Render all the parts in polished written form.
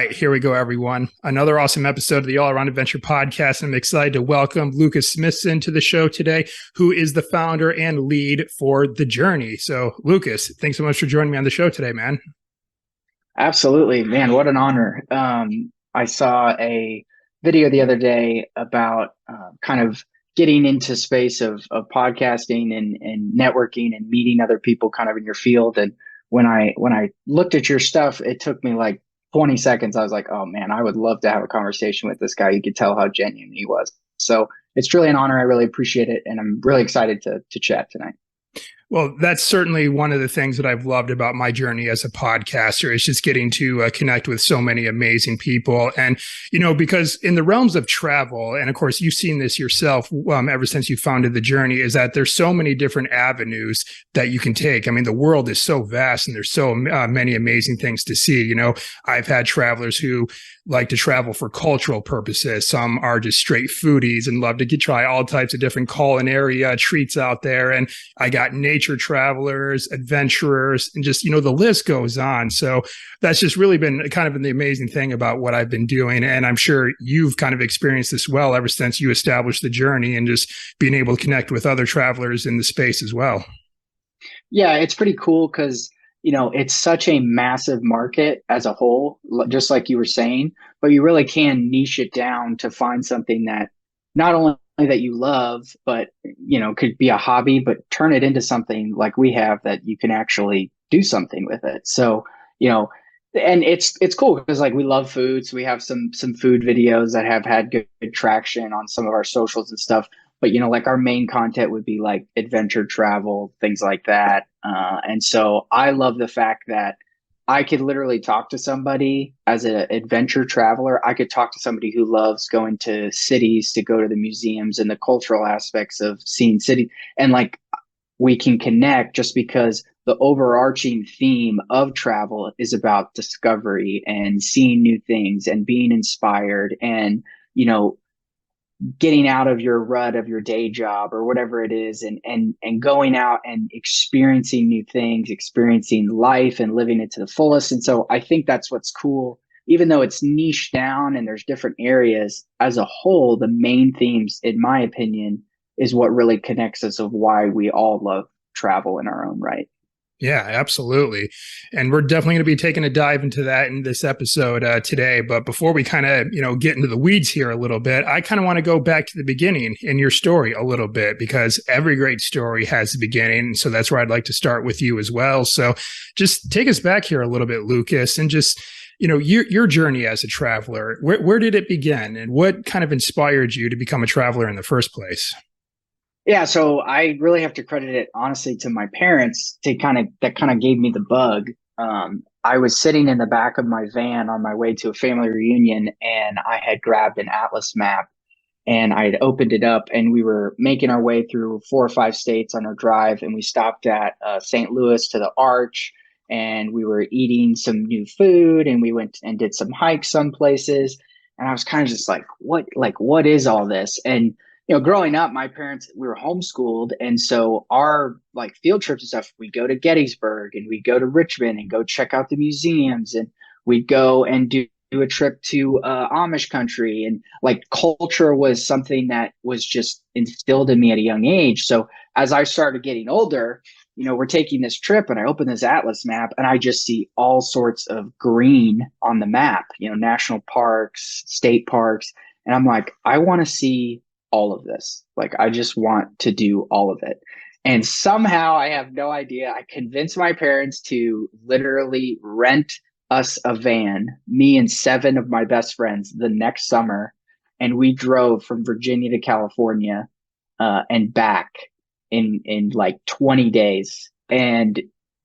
right, here we go, everyone. Another awesome episode of the All Around Adventure podcast. I'm excited to welcome Lucas Smissen to the show today, who is the founder and lead for The Journey. So, Lucas, thanks so much for joining me on the show today, man. Absolutely, man. What an honor. I saw a video the other day about kind of getting into space of podcasting and networking and meeting other people kind of in your field. And when I looked at your stuff, it took me like 20 seconds. I was like, oh man, I would love to have a conversation with this guy. You could tell how genuine he was. So it's truly an honor. I really appreciate it. And I'm really excited to chat tonight. Well, that's certainly one of the things that I've loved about my journey as a podcaster is just getting to connect with so many amazing people. And, because in the realms of travel, and of course, you've seen this yourself ever since you founded The Journey, is that there's so many different avenues that you can take. I mean, the world is so vast and there's so many amazing things to see. I've had travelers who like to travel for cultural purposes. Some are just straight foodies and love to try all types of different culinary treats out there. And I got nature travelers, adventurers, and just, the list goes on. So that's just really been the amazing thing about what I've been doing. And I'm sure you've kind of experienced this well ever since you established The Journey and just being able to connect with other travelers in the space as well. Yeah, it's pretty cool because it's such a massive market as a whole, just like you were saying, but you really can niche it down to find something that not only that you love, but, could be a hobby, but turn it into something like we have that you can actually do something with it. So, and it's cool because like we love food. So we have some food videos that have had good traction on some of our socials and stuff. But like our main content would be like adventure travel, things like that. And so I love the fact that I could literally talk to somebody as an adventure traveler. I could talk to somebody who loves going to cities to go to the museums and the cultural aspects of seeing city. And like we can connect just because the overarching theme of travel is about discovery and seeing new things and being inspired and, getting out of your rut of your day job or whatever it is and going out and experiencing new things, experiencing life and living it to the fullest. And so I think that's what's cool, even though it's niche down and there's different areas as a whole, the main themes, in my opinion, is what really connects us of why we all love travel in our own right. Yeah, absolutely. And we're definitely going to be taking a dive into that in this episode today. But before we kind of, get into the weeds here a little bit, I kind of want to go back to the beginning in your story a little bit, because every great story has a beginning. So that's where I'd like to start with you as well. So just take us back here a little bit, Lucas, and just, your journey as a traveler. Where did it begin and what kind of inspired you to become a traveler in the first place? Yeah, so I really have to credit it honestly to my parents that kind of gave me the bug. I was sitting in the back of my van on my way to a family reunion, and I had grabbed an atlas map and I had opened it up, and we were making our way through 4 or 5 states on our drive, and we stopped at St. Louis to the Arch, and we were eating some new food, and we went and did some hikes some places, and I was kind of just what is all this? And growing up, my parents, we were homeschooled. And so our like field trips and stuff, we go to Gettysburg and we go to Richmond and go check out the museums. And we'd go and do a trip to Amish country. And like culture was something that was just instilled in me at a young age. So as I started getting older, we're taking this trip and I open this atlas map and I just see all sorts of green on the map, national parks, state parks. And I'm like, I want to see all of this. Like, I just want to do all of it. And somehow I have no idea. I convinced my parents to literally rent us a van, me and 7 of my best friends, the next summer. And we drove from Virginia to California and back in like 20 days. And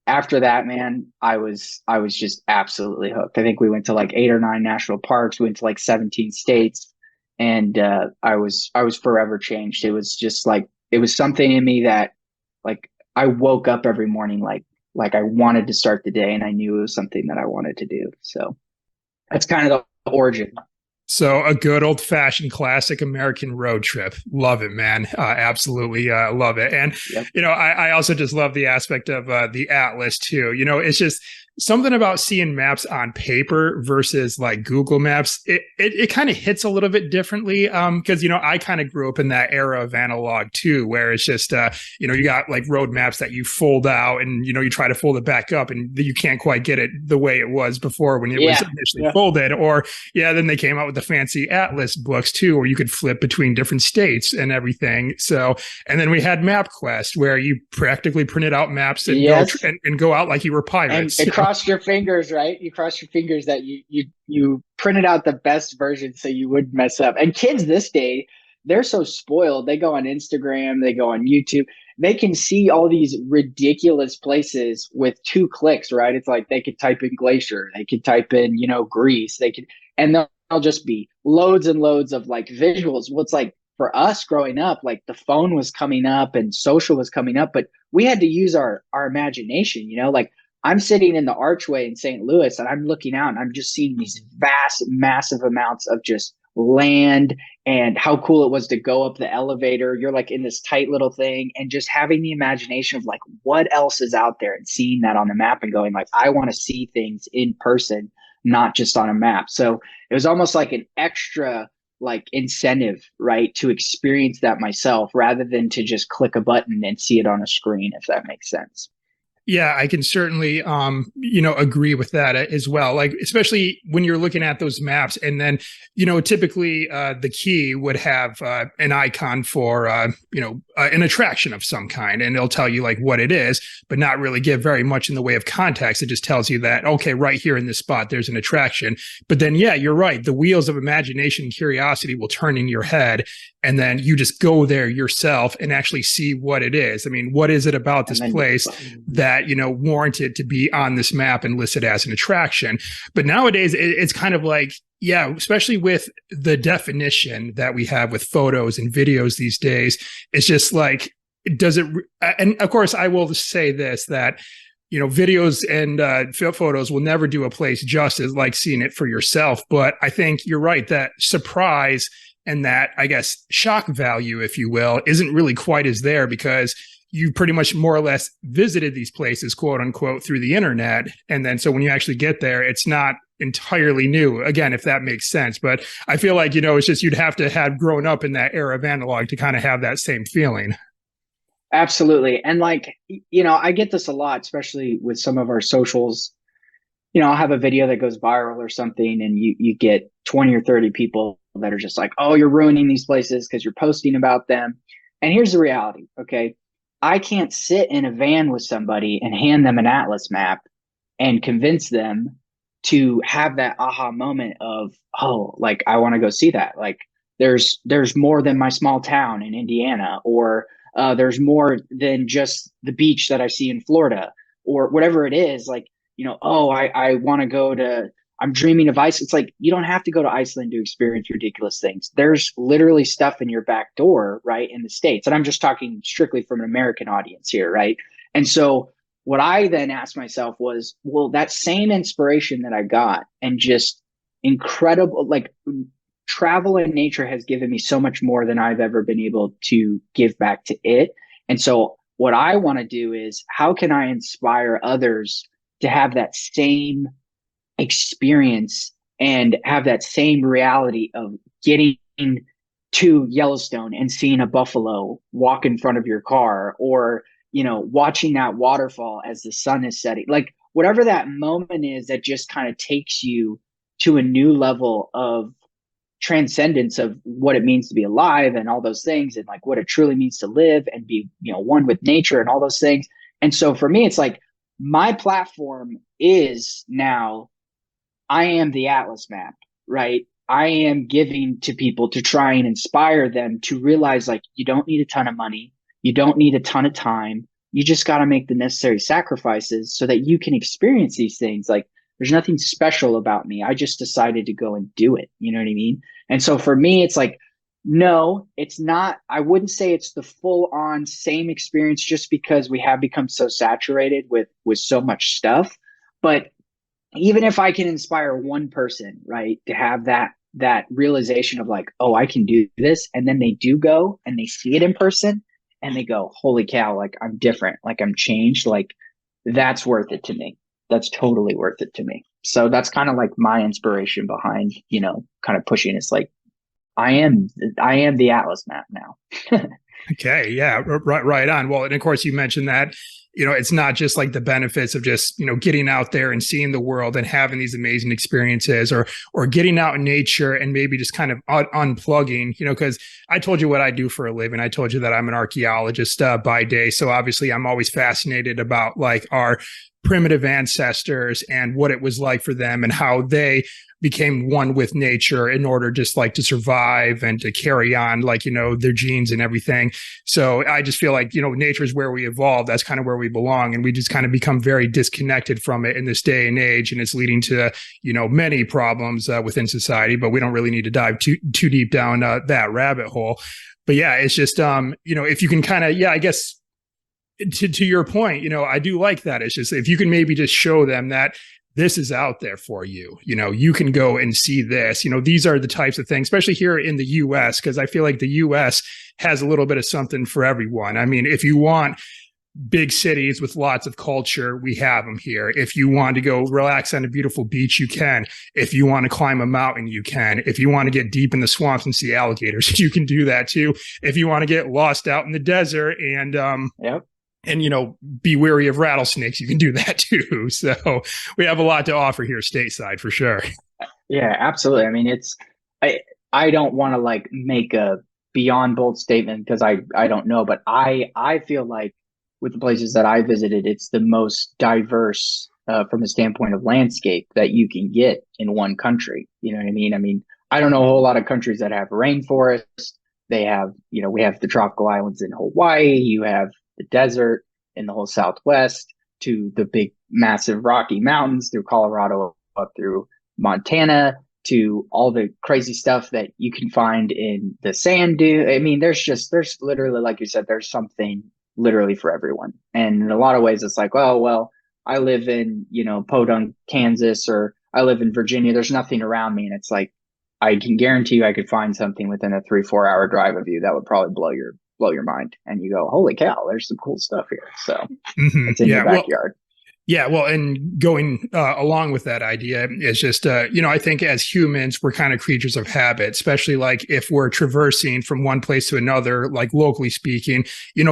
after that, man, I was just absolutely hooked. I think we went to like 8 or 9 national parks. We went to like 17 states. And I was forever changed. It was just like it was something in me that like I woke up every morning like I wanted to start the day, and I knew it was something that I wanted to do. So that's kind of the origin. So a good old fashioned classic American road trip. Love it, man. Absolutely love it. And, Yep. I also just love the aspect of the Atlas too. It's just something about seeing maps on paper versus like Google Maps, it kind of hits a little bit differently. Because I kind of grew up in that era of analog too, where it's just you got like road maps that you fold out and you try to fold it back up and you can't quite get it the way it was before when it was Yeah. initially Yeah. folded. Or then they came out with the fancy atlas books too, where you could flip between different states and everything. So, and then we had MapQuest, where you practically printed out maps and Yes. and go out like you were And pirates. it crossed your fingers, right? You crossed your fingers that you printed out the best version so you wouldn't mess up. And kids this day, they're so spoiled. They go on Instagram, they go on YouTube. They can see all these ridiculous places with 2 clicks, right? It's like they could type in glacier, they could type in, Greece, they could, and they'll just be loads and loads of like visuals. What's like for us growing up, like the phone was coming up and social was coming up, but we had to use our imagination, like I'm sitting in the archway in St. Louis and I'm looking out and I'm just seeing these vast, massive amounts of just land and how cool it was to go up the elevator. You're like in this tight little thing and just having the imagination of like what else is out there and seeing that on the map and going like, I want to see things in person, not just on a map. So it was almost like an extra like incentive, right, to experience that myself rather than to just click a button and see it on a screen, if that makes sense. Yeah, I can certainly agree with that as well. Like especially when you're looking at those maps and then typically the key would have an icon for an attraction of some kind, and it'll tell you like what it is, but not really give very much in the way of context. It just tells you that okay, right here in this spot there's an attraction. But then you're right, the wheels of imagination and curiosity will turn in your head, and then you just go there yourself and actually see what it is. I mean, what is it about this place that warranted to be on this map and listed as an attraction? But nowadays it's kind of like, especially with the definition that we have with photos and videos these days, it's just like, does it, and of course I will say this, that videos and photos will never do a place justice like seeing it for yourself. But I think you're right, that surprise and that, I guess, shock value, if you will, isn't really quite as there, because you pretty much more or less visited these places, quote unquote, through the internet. And then so when you actually get there, it's not entirely new, again, if that makes sense. But I feel like, it's just you'd have to have grown up in that era of analog to kind of have that same feeling. Absolutely. And like, I get this a lot, especially with some of our socials. I'll have a video that goes viral or something, and you get 20 or 30 people that are just like, oh, you're ruining these places because you're posting about them. And here's the reality, okay? I can't sit in a van with somebody and hand them an atlas map and convince them to have that aha moment of, oh, like I want to go see that. Like there's more than my small town in Indiana, or there's more than just the beach that I see in Florida, or whatever it is. Like, oh, I want to go to, I'm dreaming of ice. It's like, you don't have to go to Iceland to experience ridiculous things. There's literally stuff in your back door, right, in the States. And I'm just talking strictly from an American audience here, right? And so what I then asked myself was, well, that same inspiration that I got and just incredible, like travel and nature has given me so much more than I've ever been able to give back to it. And so what I want to do is, how can I inspire others to have that same experience and have that same reality of getting to Yellowstone and seeing a buffalo walk in front of your car, or watching that waterfall as the sun is setting, like whatever that moment is that just kind of takes you to a new level of transcendence of what it means to be alive and all those things, and like what it truly means to live and be one with nature and all those things. And so for me, it's like my platform is now, I am the atlas map, right? I am giving to people to try and inspire them to realize like you don't need a ton of money, you don't need a ton of time, you just got to make the necessary sacrifices so that you can experience these things. Like there's nothing special about me, I just decided to go and do it, you know what I mean? And so for me, it's like, no, it's not, I wouldn't say it's the full on same experience, just because we have become so saturated with so much stuff. But even if I can inspire one person, right, to have that realization of like, oh, I can do this, and then they do go and they see it in person and they go, holy cow, like I'm different, like I'm changed, like that's worth it to me. that's totally worth it to me. So that's kind of like my inspiration behind, kind of pushing. It's like I am the Atlas map now. Okay, yeah, right on. Well, and of course, you mentioned that it's not just like the benefits of just getting out there and seeing the world and having these amazing experiences, or getting out in nature and maybe just kind of unplugging. Because I told you what I do for a living. I told you that I'm an archaeologist by day, so obviously I'm always fascinated about like our primitive ancestors and what it was like for them and how they became one with nature in order just like to survive and to carry on like their genes and everything. So I just feel like nature is where we evolve. That's kind of where we belong, and we just kind of become very disconnected from it in this day and age, and it's leading to many problems within society, but we don't really need to dive too deep down that rabbit hole. But yeah, it's just if you can kind of, I guess to your point, I do like that. It's just if you can maybe just show them that this is out there for you. You can go and see this. These are the types of things, especially here in the US, because I feel like the US has a little bit of something for everyone. I mean, if you want big cities with lots of culture, we have them here. If you want to go relax on a beautiful beach, you can. If you want to climb a mountain, you can. If you want to get deep in the swamps and see alligators, you can do that too. If you want to get lost out in the desert and Yep. and be wary of rattlesnakes, you can do that too. So we have a lot to offer here stateside for sure. Yeah, absolutely. I mean, I don't want to like make a beyond bold statement because I don't know, but I feel like with the places that I visited, it's the most diverse from a standpoint of landscape that you can get in one country. You know what I mean? I mean, I don't know a whole lot of countries that have rainforests. They have, we have the tropical islands in Hawaii. You have the desert in the whole Southwest to the big, massive Rocky Mountains through Colorado up through Montana to all the crazy stuff that you can find in the sand dune. I mean, there's literally, like you said, there's something literally for everyone. And in a lot of ways, it's like, oh, well, I live in, Podunk, Kansas, or I live in Virginia. There's nothing around me. And it's like, I can guarantee you I could find something within a 3-4 hour drive of you that would probably blow your mind. And you go, holy cow, there's some cool stuff here. So it's in your backyard. Yeah, well, and going along with that idea is just, I think as humans, we're kind of creatures of habit, especially like if we're traversing from one place to another, like locally speaking,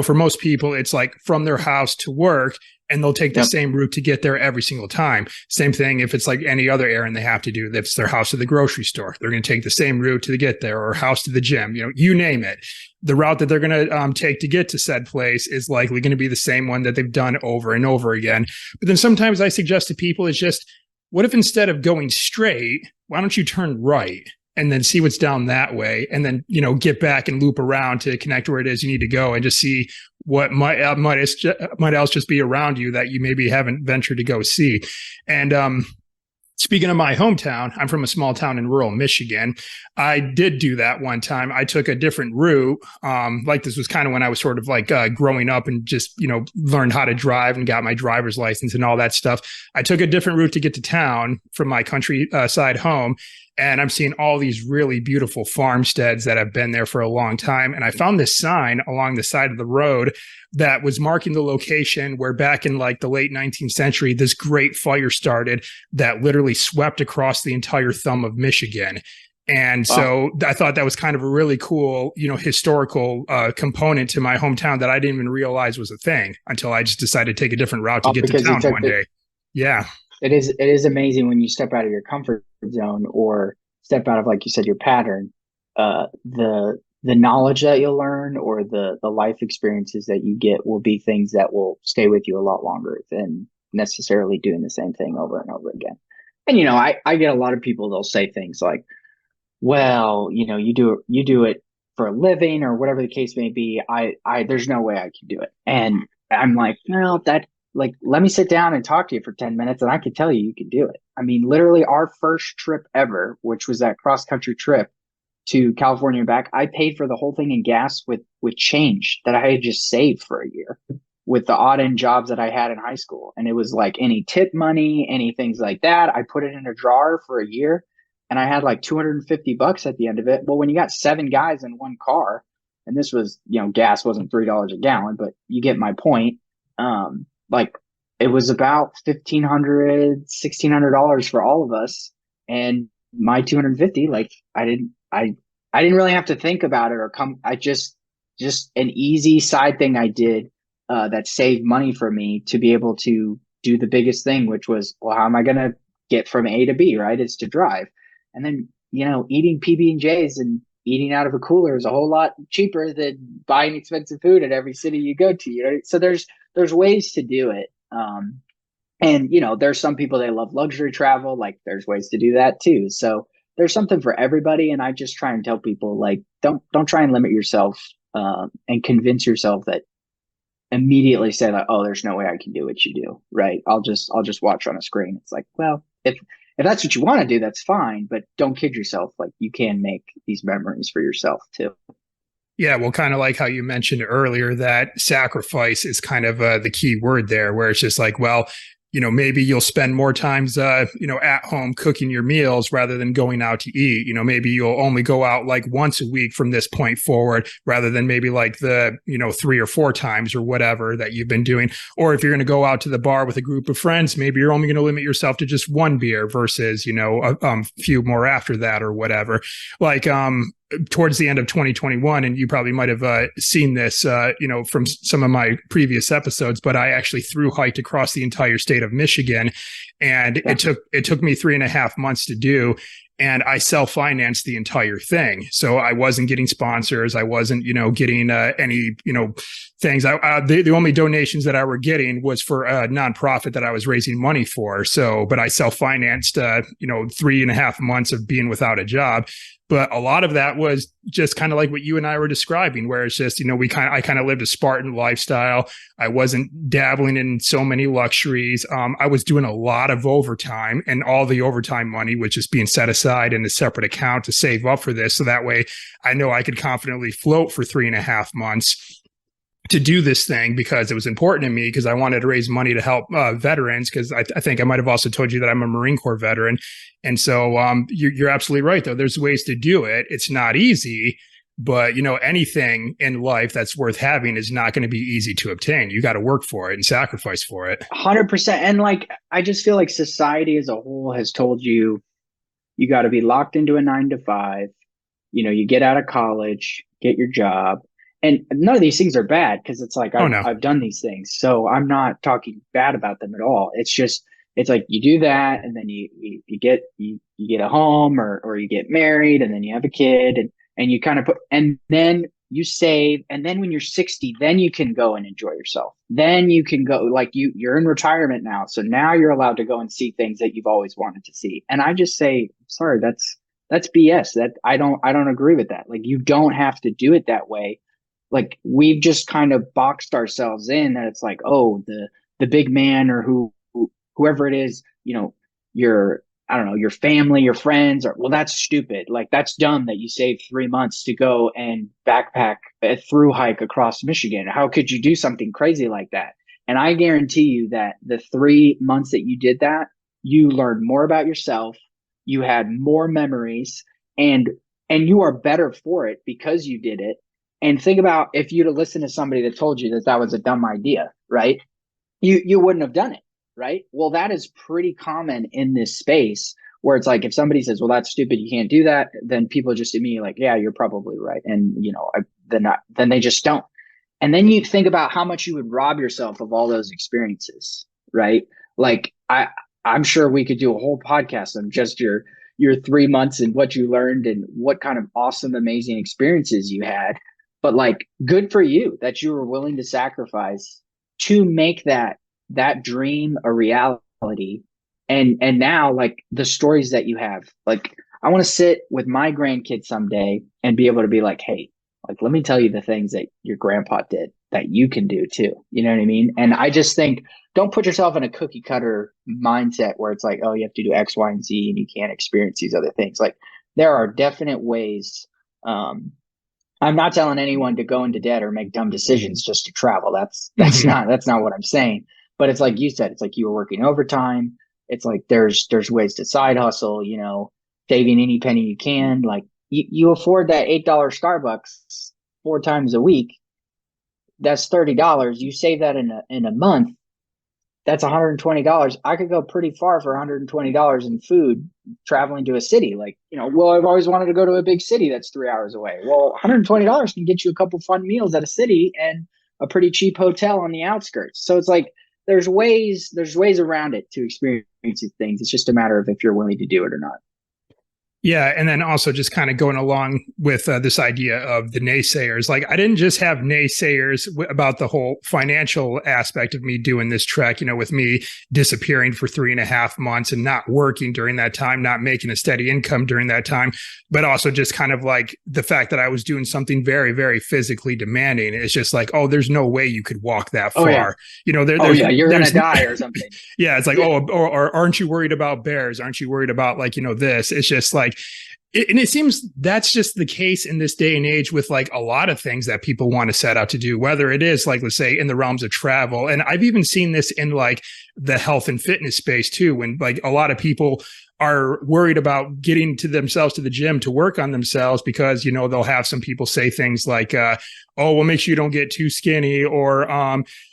for most people, it's like from their house to work, and they'll take the same route to get there every single time. Same thing if it's like any other errand they have to do. If it's their house to the grocery store, they're going to take the same route to get there, or house to the gym, you name it. The route that they're going to take to get to said place is likely going to be the same one that they've done over and over again. But then sometimes I suggest to people is just, what if instead of going straight, why don't you turn right and then see what's down that way, and then get back and loop around to connect where it is you need to go, and just see what might else just be around you that you maybe haven't ventured to go see. And speaking of my hometown, I'm from a small town in rural Michigan. I did do that one time. I took a different route. Like this was kind of when I was sort of like growing up and just, learned how to drive and got my driver's license and all that stuff. I took a different route to get to town from my countryside home. And I'm seeing all these really beautiful farmsteads that have been there for a long time. And I found this sign along the side of the road that was marking the location where back in like the late 19th century, this great fire started that literally swept across the entire thumb of Michigan. And so I thought that was kind of a really cool, historical component to my hometown that I didn't even realize was a thing until I just decided to take a different route to get to town one day. Yeah. It is amazing when you step out of your comfort zone or step out of, like you said, your pattern. The knowledge that you'll learn or the life experiences that you get will be things that will stay with you a lot longer than necessarily doing the same thing over and over again. And I get a lot of people, they'll say things like, well, you do it for a living or whatever the case may be. I there's no way I can do it. And I'm like, no, like, let me sit down and talk to you for 10 minutes and I can tell you can do it. I mean, literally our first trip ever, which was that cross country trip to California and back, I paid for the whole thing in gas with change that I had just saved for a year with the odd end jobs that I had in high school. And it was like any tip money, any things like that. I put it in a drawer for a year and I had like $250 at the end of it. Well, when you got 7 guys in one car, and this was, gas wasn't $3 a gallon, but you get my point. Like it was about 1,500, $1,600 for all of us. And my 250, like I didn't really have to think about it or come. Just an easy side thing I did, that saved money for me to be able to do the biggest thing, which was, well, how am I going to get from A to B, right? It's to drive. And then, eating PB&Js and eating out of a cooler is a whole lot cheaper than buying expensive food at every city you go to, So there's ways to do it. And there's some people that love luxury travel, like there's ways to do that too. So there's something for everybody. And I just try and tell people, like, don't try and limit yourself, and convince yourself that immediately say like, oh, there's no way I can do what you do. Right. I'll just watch on a screen. It's like, well, if that's what you want to do, that's fine, but don't kid yourself. Like, you can make these memories for yourself too. Yeah, well, kind of like how you mentioned earlier, that sacrifice is kind of the key word there, where it's just like, well, maybe you'll spend more times, at home cooking your meals rather than going out to eat. Maybe you'll only go out like once a week from this point forward, rather than maybe like the, 3 or 4 times or whatever that you've been doing. Or if you're going to go out to the bar with a group of friends, maybe you're only going to limit yourself to just one beer versus, a few more after that or whatever. Like, towards the end of 2021, and you probably might have seen this, from some of my previous episodes, but I actually through hiked across the entire state of Michigan, and Yeah. it took me 3.5 months to do. And I self-financed the entire thing. So I wasn't getting sponsors. I wasn't, getting any, things. The only donations that I were getting was for a nonprofit that I was raising money for. So, but I self-financed, 3.5 months of being without a job. But a lot of that was just kind of like what you and I were describing, where it's just, I kind of lived a Spartan lifestyle. I wasn't dabbling in so many luxuries. I was doing a lot of overtime, and all the overtime money was just being set aside in a separate account to save up for this. So that way I know I could confidently float for 3.5 months to do this thing, because it was important to me, because I wanted to raise money to help veterans, because I think I might have also told you that I'm a Marine Corps veteran. And so you're absolutely right, though. There's ways to do it. It's not easy, but anything in life that's worth having is not going to be easy to obtain. You got to work for it and sacrifice for it. 100%. And like, I just feel like society as a whole has told you, you got to be locked into a 9 to 5. You get out of college, get your job. And none of these things are bad, because it's like Oh I've no. I've done these things. So I'm not talking bad about them at all. It's like you do that, and then you get a home, or you get married, and then you have a kid, and you kind of and then you save, and then when you're 60, then you can go and enjoy yourself. Then you can go, like, you're in retirement now. So now you're allowed to go and see things that you've always wanted to see. And I just say, sorry, that's BS. That I don't agree with that. Like, you don't have to do it that way. Like, we've just kind of boxed ourselves in that it's like, oh, the big man, or whoever it is, your, I don't know, your family, your friends, or, well, that's stupid. Like, that's dumb that you saved 3 months to go and backpack a through hike across Michigan. How could you do something crazy like that? And I guarantee you that the 3 months that you did that, you learned more about yourself, you had more memories, and you are better for it because you did it. And think about if you'd have listened to somebody that told you that that was a dumb idea, right? You wouldn't have done it, right? Well, that is pretty common in this space, where it's like, if somebody says, well, that's stupid, you can't do that, then people just immediately like, yeah, you're probably right. And then they just don't. And then you think about how much you would rob yourself of all those experiences, right? Like, I'm sure we could do a whole podcast on just your 3 months and what you learned and what kind of awesome, amazing experiences you had. But like, good for you that you were willing to sacrifice to make that dream a reality. And now, like, the stories that you have, like, I want to sit with my grandkids someday and be able to be like, hey, like, let me tell you the things that your grandpa did that you can do too. You know what I mean? And I just think, don't put yourself in a cookie cutter mindset where it's like, oh, you have to do X, Y, and Z and you can't experience these other things. Like, there are definite ways. I'm not telling anyone to go into debt or make dumb decisions just to travel. Mhm. That's not what I'm saying. But it's like you said, it's like you were working overtime. It's like there's ways to side hustle, saving any penny you can. Like, you afford that $8 Starbucks 4 times a week. That's $30. You save that in a month. that's $120. I could go pretty far for $120 in food traveling to a city. Like, well, I've always wanted to go to a big city that's 3 hours away. Well, $120 can get you a couple fun meals at a city and a pretty cheap hotel on the outskirts. So it's like there's ways around it to experience these things. It's just a matter of if you're willing to do it or not. Yeah, and then also just kind of going along with this idea of the naysayers. Like, I didn't just have naysayers about the whole financial aspect of me doing this trek, with me disappearing for 3.5 months and not working during that time, not making a steady income during that time, but also just kind of like the fact that I was doing something very, very physically demanding. It's just like, oh, there's no way you could walk that far. Oh, yeah. You're going to die or something. Yeah, it's like, or aren't you worried about bears? Aren't you worried about this? It's just like, and it seems that's just the case in this day and age with like a lot of things that people want to set out to do, whether it is like, let's say, in the realms of travel. And I've even seen this in like the health and fitness space too, when like a lot of people are worried about getting to themselves to the gym to work on themselves because, they'll have some people say things like, oh, well, make sure you don't get too skinny, or,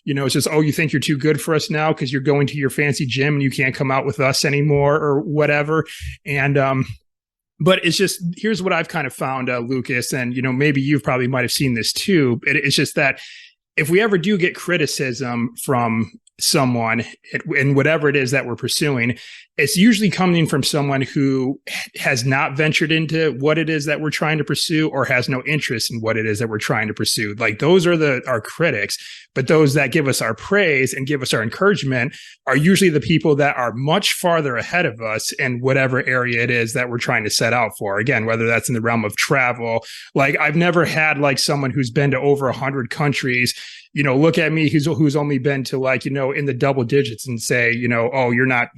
it's just, oh, you think you're too good for us now because you're going to your fancy gym and you can't come out with us anymore or whatever. And, but it's just, here's what I've kind of found, Lucas, and, maybe you probably might have seen this too. It's just that if we ever do get criticism from someone in whatever it is that we're pursuing, it's usually coming from someone who has not ventured into what it is that we're trying to pursue or has no interest in what it is that we're trying to pursue. Like, those are our critics, but those that give us our praise and give us our encouragement are usually the people that are much farther ahead of us in whatever area it is that we're trying to set out for. Again, whether that's in the realm of travel, like I've never had like someone who's been to over 100 countries, look at me who's only been to like, in the double digits and say, oh, you're not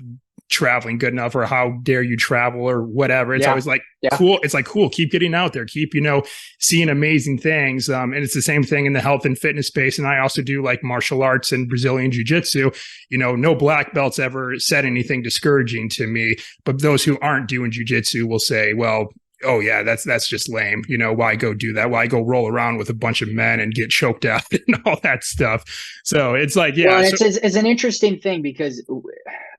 traveling good enough, or how dare you travel, or whatever. It's always like, cool. It's like, cool. Keep getting out there. Keep, seeing amazing things. And it's the same thing in the health and fitness space. And I also do like martial arts and Brazilian jiu-jitsu. No black belts ever said anything discouraging to me, but those who aren't doing jiu-jitsu will say, well, oh yeah, that's just lame. Why go do that? Why go roll around with a bunch of men and get choked out and all that stuff? So it's like, yeah. Well, it's an interesting thing because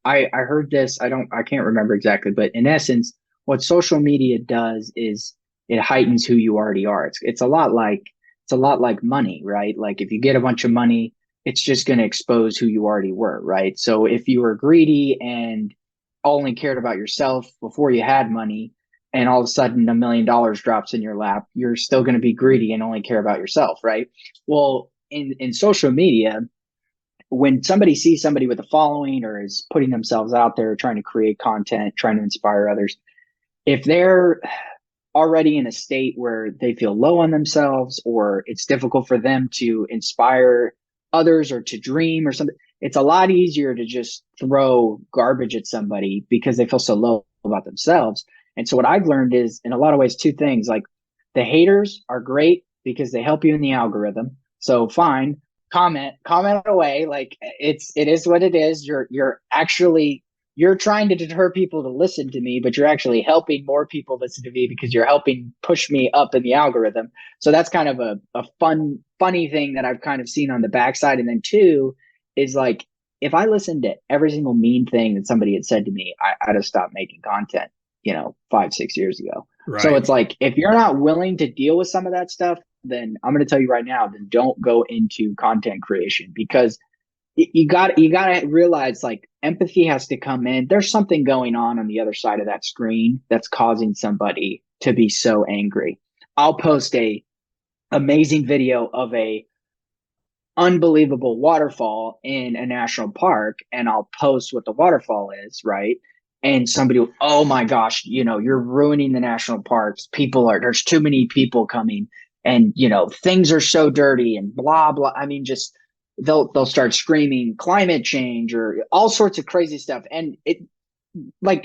I heard this. I can't remember exactly, but in essence, what social media does is it heightens who you already are. It's a lot like money, right? Like if you get a bunch of money, it's just going to expose who you already were, right? So if you were greedy and only cared about yourself before you had money, and all of a sudden $1 million drops in your lap, you're still going to be greedy and only care about yourself, right? Well, in social media, when somebody sees somebody with a following or is putting themselves out there, trying to create content, trying to inspire others, if they're already in a state where they feel low on themselves, or it's difficult for them to inspire others or to dream or something, it's a lot easier to just throw garbage at somebody because they feel so low about themselves. And so what I've learned is, in a lot of ways, two things. Like, the haters are great because they help you in the algorithm. So fine, comment away. Like, it is what it is. You're trying to deter people to listen to me, but you're actually helping more people listen to me because you're helping push me up in the algorithm. So that's kind of a funny thing that I've kind of seen on the backside. And then two is like, if I listened to every single mean thing that somebody had said to me, I'd have stopped making content, 5-6 years ago. Right. So it's like, if you're not willing to deal with some of that stuff, then I'm going to tell you right now, then don't go into content creation, because you got to realize, like, empathy has to come in. There's something going on the other side of that screen that's causing somebody to be so angry. I'll post a amazing video of a unbelievable waterfall in a national park, and I'll post what the waterfall is, right? And somebody will, oh my gosh, you're ruining the national parks. There's too many people coming, and things are so dirty and blah blah. I mean, just they'll start screaming climate change or all sorts of crazy stuff. And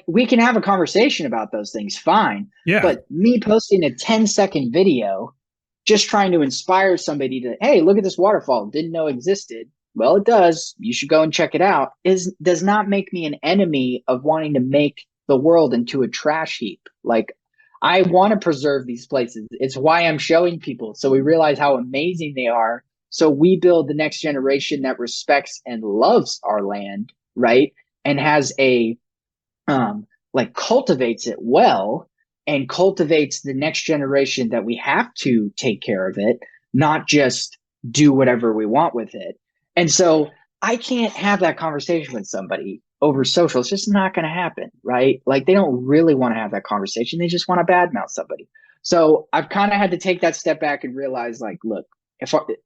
we can have a conversation about those things, fine. Yeah. But me posting a 10-second video just trying to inspire somebody to, hey, look at this waterfall, didn't know existed. Well, it does. You should go and check it out. Does not make me an enemy of wanting to make the world into a trash heap. Like, I want to preserve these places. It's why I'm showing people, so we realize how amazing they are, So we build the next generation that respects and loves our land, right? And has like cultivates it well and cultivates the next generation that we have to take care of it, not just do whatever we want with it. And so I can't have that conversation with somebody over social. It's just not going to happen, right? Like they don't really want to have that conversation. They just want to badmouth somebody. So I've kind of had to take that step back and realize, like, look,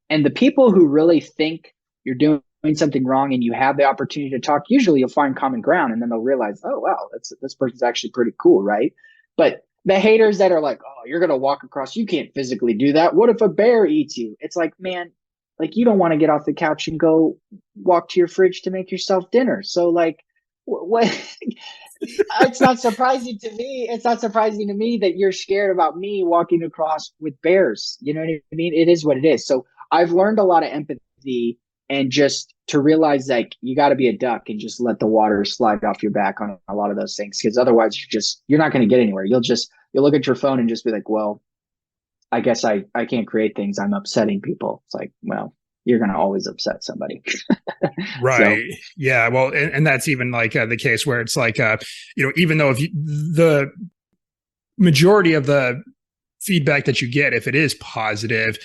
and the people who really think you're doing something wrong and you have the opportunity to talk, usually you'll find common ground and then they'll realize, oh, wow, this person's actually pretty cool, right? But the haters that are like, oh, you're going to walk across, you can't physically do that. What if a bear eats you? It's like, man, like you don't want to get off the couch and go walk to your fridge to make yourself dinner. So like, what? It's not surprising to me. It's not surprising to me that you're scared about me walking across with bears. You know what I mean? It is what it is. So I've learned a lot of empathy and just to realize like you got to be a duck and just let the water slide off your back on a lot of those things. Because otherwise you're not going to get anywhere. You'll look at your phone and just be like, well, I guess I can't create things. I'm upsetting people. It's like, well, you're going to always upset somebody. Right. So, yeah. Well, and that's even like the case where it's like, even though the majority of the feedback that you get, if it is positive,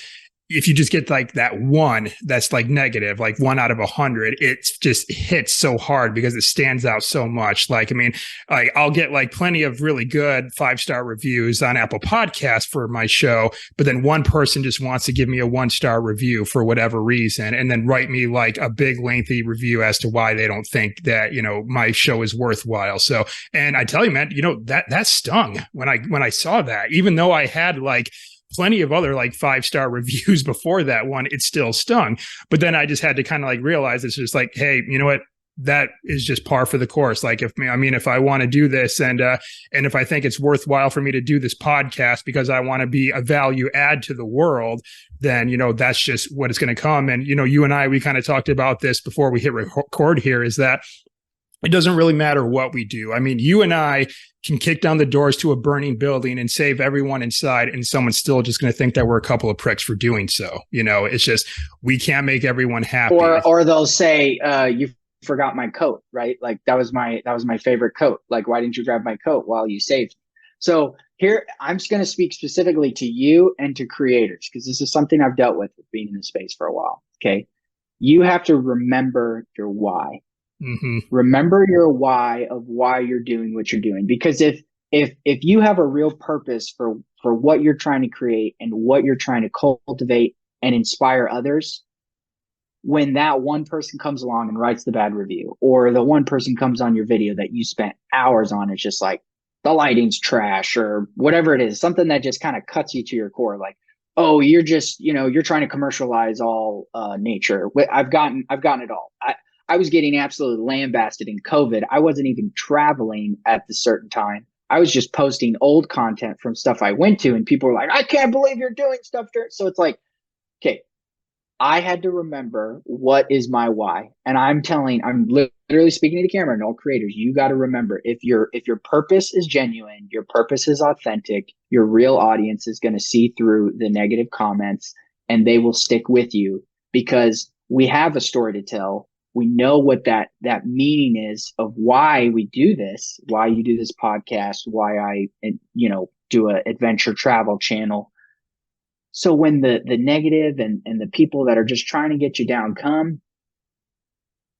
if you just get like that one that's like negative, like 1 out of 100, it just hits so hard because it stands out so much. Like, I mean, I'll get like plenty of really good 5-star reviews on Apple Podcasts for my show, but then one person just wants to give me a 1-star review for whatever reason, and then write me like a big lengthy review as to why they don't think that, my show is worthwhile. So, and I tell you, man, that stung when I saw that, even though I had like plenty of other like 5-star reviews before that one, it still stung. But then I just had to kind of like realize it's just like, hey, you know what? That is just par for the course. Like if I want to do this and if I think it's worthwhile for me to do this podcast because I want to be a value add to the world, then, that's just what it's going to come. And, you and I, we kind of talked about this before we hit record here, is that it doesn't really matter what we do. I mean, you and I can kick down the doors to a burning building and save everyone inside, and someone's still just going to think that we're a couple of pricks for doing so. It's just, we can't make everyone happy. Or they'll say, you forgot my coat, right? Like that was my favorite coat. Like, why didn't you grab my coat while you saved me? So here, I'm just going to speak specifically to you and to creators, because this is something I've dealt with being in the space for a while. Okay. You have to remember your why. Mm-hmm. Remember your why of why you're doing what you're doing, because if you have a real purpose for what you're trying to create and what you're trying to cultivate and inspire others, when that one person comes along and writes the bad review, or the one person comes on your video that you spent hours on, it's just like the lighting's trash or whatever it is, something that just kind of cuts you to your core, like, oh, you're just, you're trying to commercialize all nature. I've gotten it all. I was getting absolutely lambasted in COVID. I wasn't even traveling at the certain time. I was just posting old content from stuff I went to, and people were like, I can't believe you're doing stuff. So it's like, okay, I had to remember what is my why. And I'm literally speaking to the camera and all creators, you got to remember, if your purpose is genuine, your purpose is authentic, your real audience is going to see through the negative comments and they will stick with you, because we have a story to tell. We know what that meaning is of why we do this, why you do this podcast, why I, do an adventure travel channel. So when the negative and the people that are just trying to get you down come,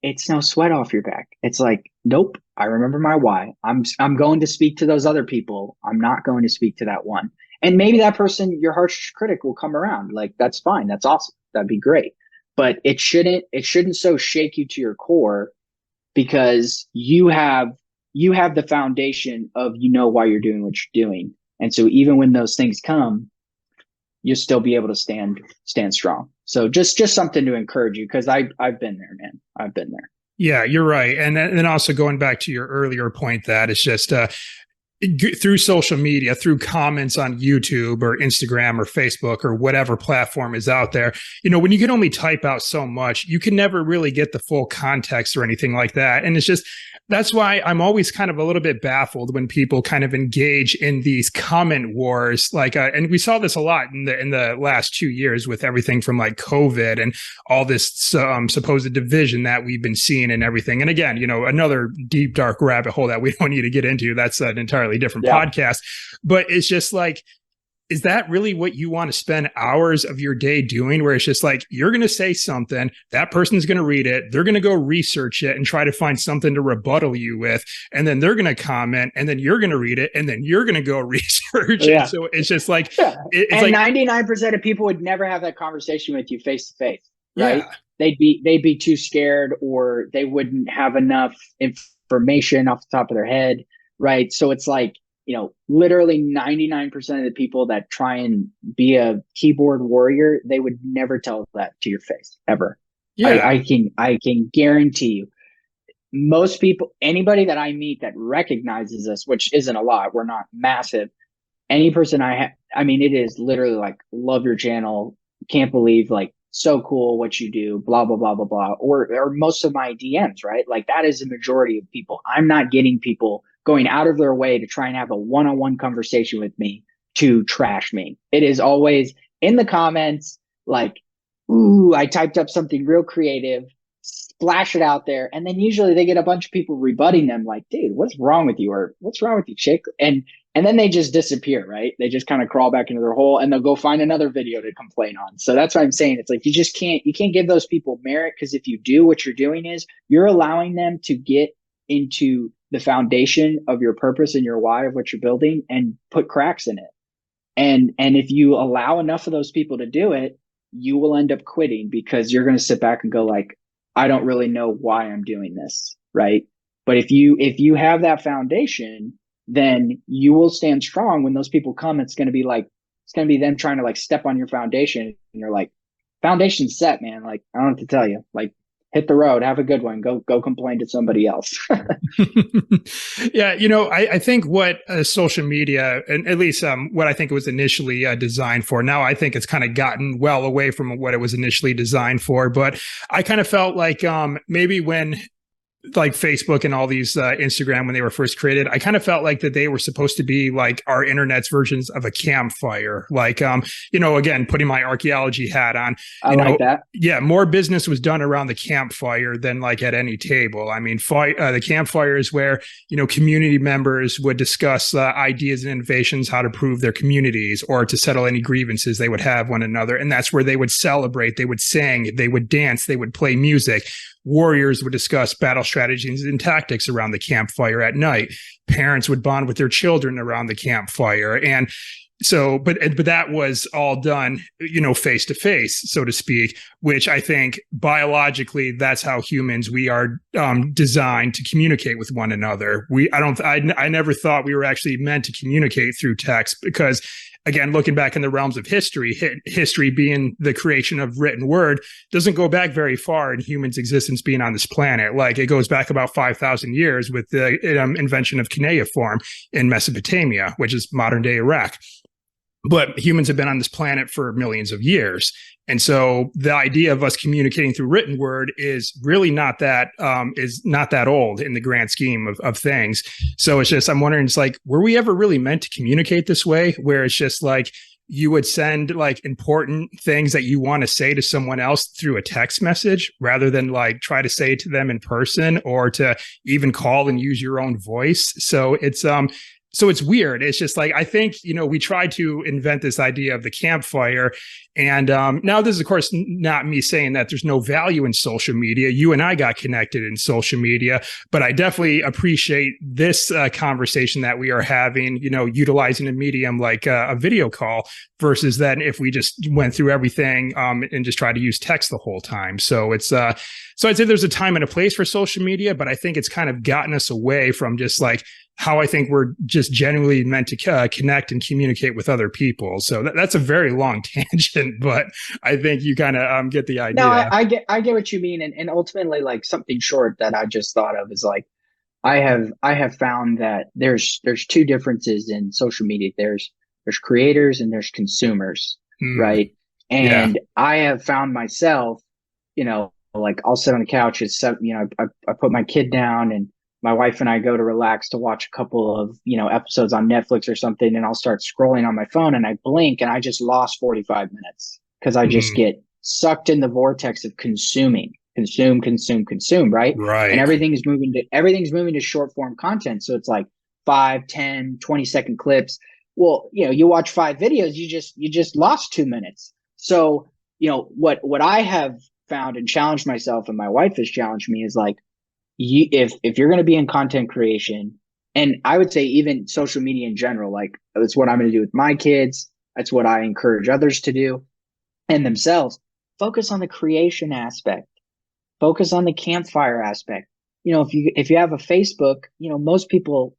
it's no sweat off your back. It's like, nope, I remember my why. I'm going to speak to those other people. I'm not going to speak to that one. And maybe that person, your harsh critic, will come around. Like, that's fine. That's awesome. That'd be great. But it shouldn't so shake you to your core, because you have the foundation of, why you're doing what you're doing. And so even when those things come, you'll still be able to stand strong. So just something to encourage you, because I've been there, man. I've been there. Yeah, you're right. And then also going back to your earlier point, that it's just through social media, through comments on YouTube or Instagram or Facebook or whatever platform is out there, when you can only type out so much, you can never really get the full context or anything like that. And it's just, that's why I'm always kind of a little bit baffled when people kind of engage in these comment wars. And we saw this a lot in the last 2 years with everything from like COVID and all this supposed division that we've been seeing and everything. And again, another deep, dark rabbit hole that we don't need to get into. That's an entirely different podcast. But it's just like, is that really what you want to spend hours of your day doing? Where it's just like, you're going to say something, that person's going to read it, they're going to go research it and try to find something to rebuttal you with. And then they're going to comment, and then you're going to read it, and then you're going to go research it. So it's just like, it's and like 99% of people would never have that conversation with you face to face, right? They'd be too scared, or they wouldn't have enough information off the top of their head, right? So it's like, literally 99% of the people that try and be a keyboard warrior, they would never tell that to your face ever. I can guarantee you, most people, anybody that I meet that recognizes us, which isn't a lot, we're not massive. Any person I mean, it is literally like, love your channel, can't believe, like, so cool what you do, blah, blah, blah, blah, blah. Or most of my DMs, right? Like, that is the majority of people. I'm not getting people going out of their way to try and have a one-on-one conversation with me to trash me. It is always in the comments, like, ooh, I typed up something real creative, splash it out there. And then usually they get a bunch of people rebutting them like, dude, what's wrong with you? Or what's wrong with you, chick? And then they just disappear, right? They just kind of crawl back into their hole, and they'll go find another video to complain on. So that's what I'm saying. It's like, you can't give those people merit, because if you do, what you're doing is you're allowing them to get into the foundation of your purpose and your why of what you're building and put cracks in it. And if you allow enough of those people to do it, you will end up quitting, because you're going to sit back and go like, I don't really know why I'm doing this, right? But if you have that foundation, then you will stand strong. When those people come, it's going to be them trying to like step on your foundation, and you're like, foundation's set, man. Like, I don't know what to tell you. Like, hit the road, have a good one, go complain to somebody else. Yeah, I think what social media, and at least what I think it was initially designed for, now I think it's kind of gotten well away from what it was initially designed for. But I kind of felt like maybe when like Facebook and all these Instagram, when they were first created, I kind of felt like that they were supposed to be like our internet's versions of a campfire. Like, again, putting my archaeology hat on, I like that. Yeah, more business was done around the campfire than like at any table. I mean, the campfire is where, community members would discuss ideas and innovations, how to improve their communities or to settle any grievances they would have one another. And that's where they would celebrate, they would sing, they would dance, they would play music. Warriors would discuss battle strategies and tactics around the campfire at night. Parents would bond with their children around the campfire. And so, but that was all done, face to face, so to speak, which I think biologically, that's how humans, we are designed to communicate with one another. I never thought we were actually meant to communicate through text, because again, looking back in the realms of history, history being the creation of written word, doesn't go back very far in humans' existence being on this planet. Like, it goes back about 5,000 years with the invention of cuneiform in Mesopotamia, which is modern day Iraq. But humans have been on this planet for millions of years. And so the idea of us communicating through written word is really not that old in the grand scheme of things. So it's just, I'm wondering, it's like, were we ever really meant to communicate this way, where it's just like you would send like important things that you want to say to someone else through a text message rather than like try to say it to them in person, or to even call and use your own voice? So it's weird. It's just like, I think, we tried to invent this idea of the campfire. And now this is, of course, not me saying that there's no value in social media. You and I got connected in social media, but I definitely appreciate this conversation that we are having, utilizing a medium like a video call, versus then if we just went through everything and just tried to use text the whole time. So so I'd say there's a time and a place for social media, but I think it's kind of gotten us away from just like how I think we're just genuinely meant to connect and communicate with other people. So that's a very long tangent, but I think you kind of get the idea. No, I get what you mean. And ultimately, like, something short that I just thought of is like, I have found that there's two differences in social media. There's creators and there's consumers, Hmm. right? Yeah. And I have found myself, like I'll sit on the couch at seven, I put my kid down and my wife and I go to relax to watch a couple of, episodes on Netflix or something, and I'll start scrolling on my phone and I blink and I just lost 45 minutes because I just Hmm. get sucked in the vortex of consuming, consume, consume, consume, right? And Right. everything's moving to short form content. So it's like 5, 10, 20-second clips. Well, you watch 5 videos, you just lost 2 minutes. So, what I have found and challenged myself, and my wife has challenged me, is like, if you're going to be in content creation, and I would say even social media in general, like that's what I'm going to do with my kids. That's what I encourage others to do and themselves. Focus on the creation aspect. Focus on the campfire aspect. If you have a Facebook, most people,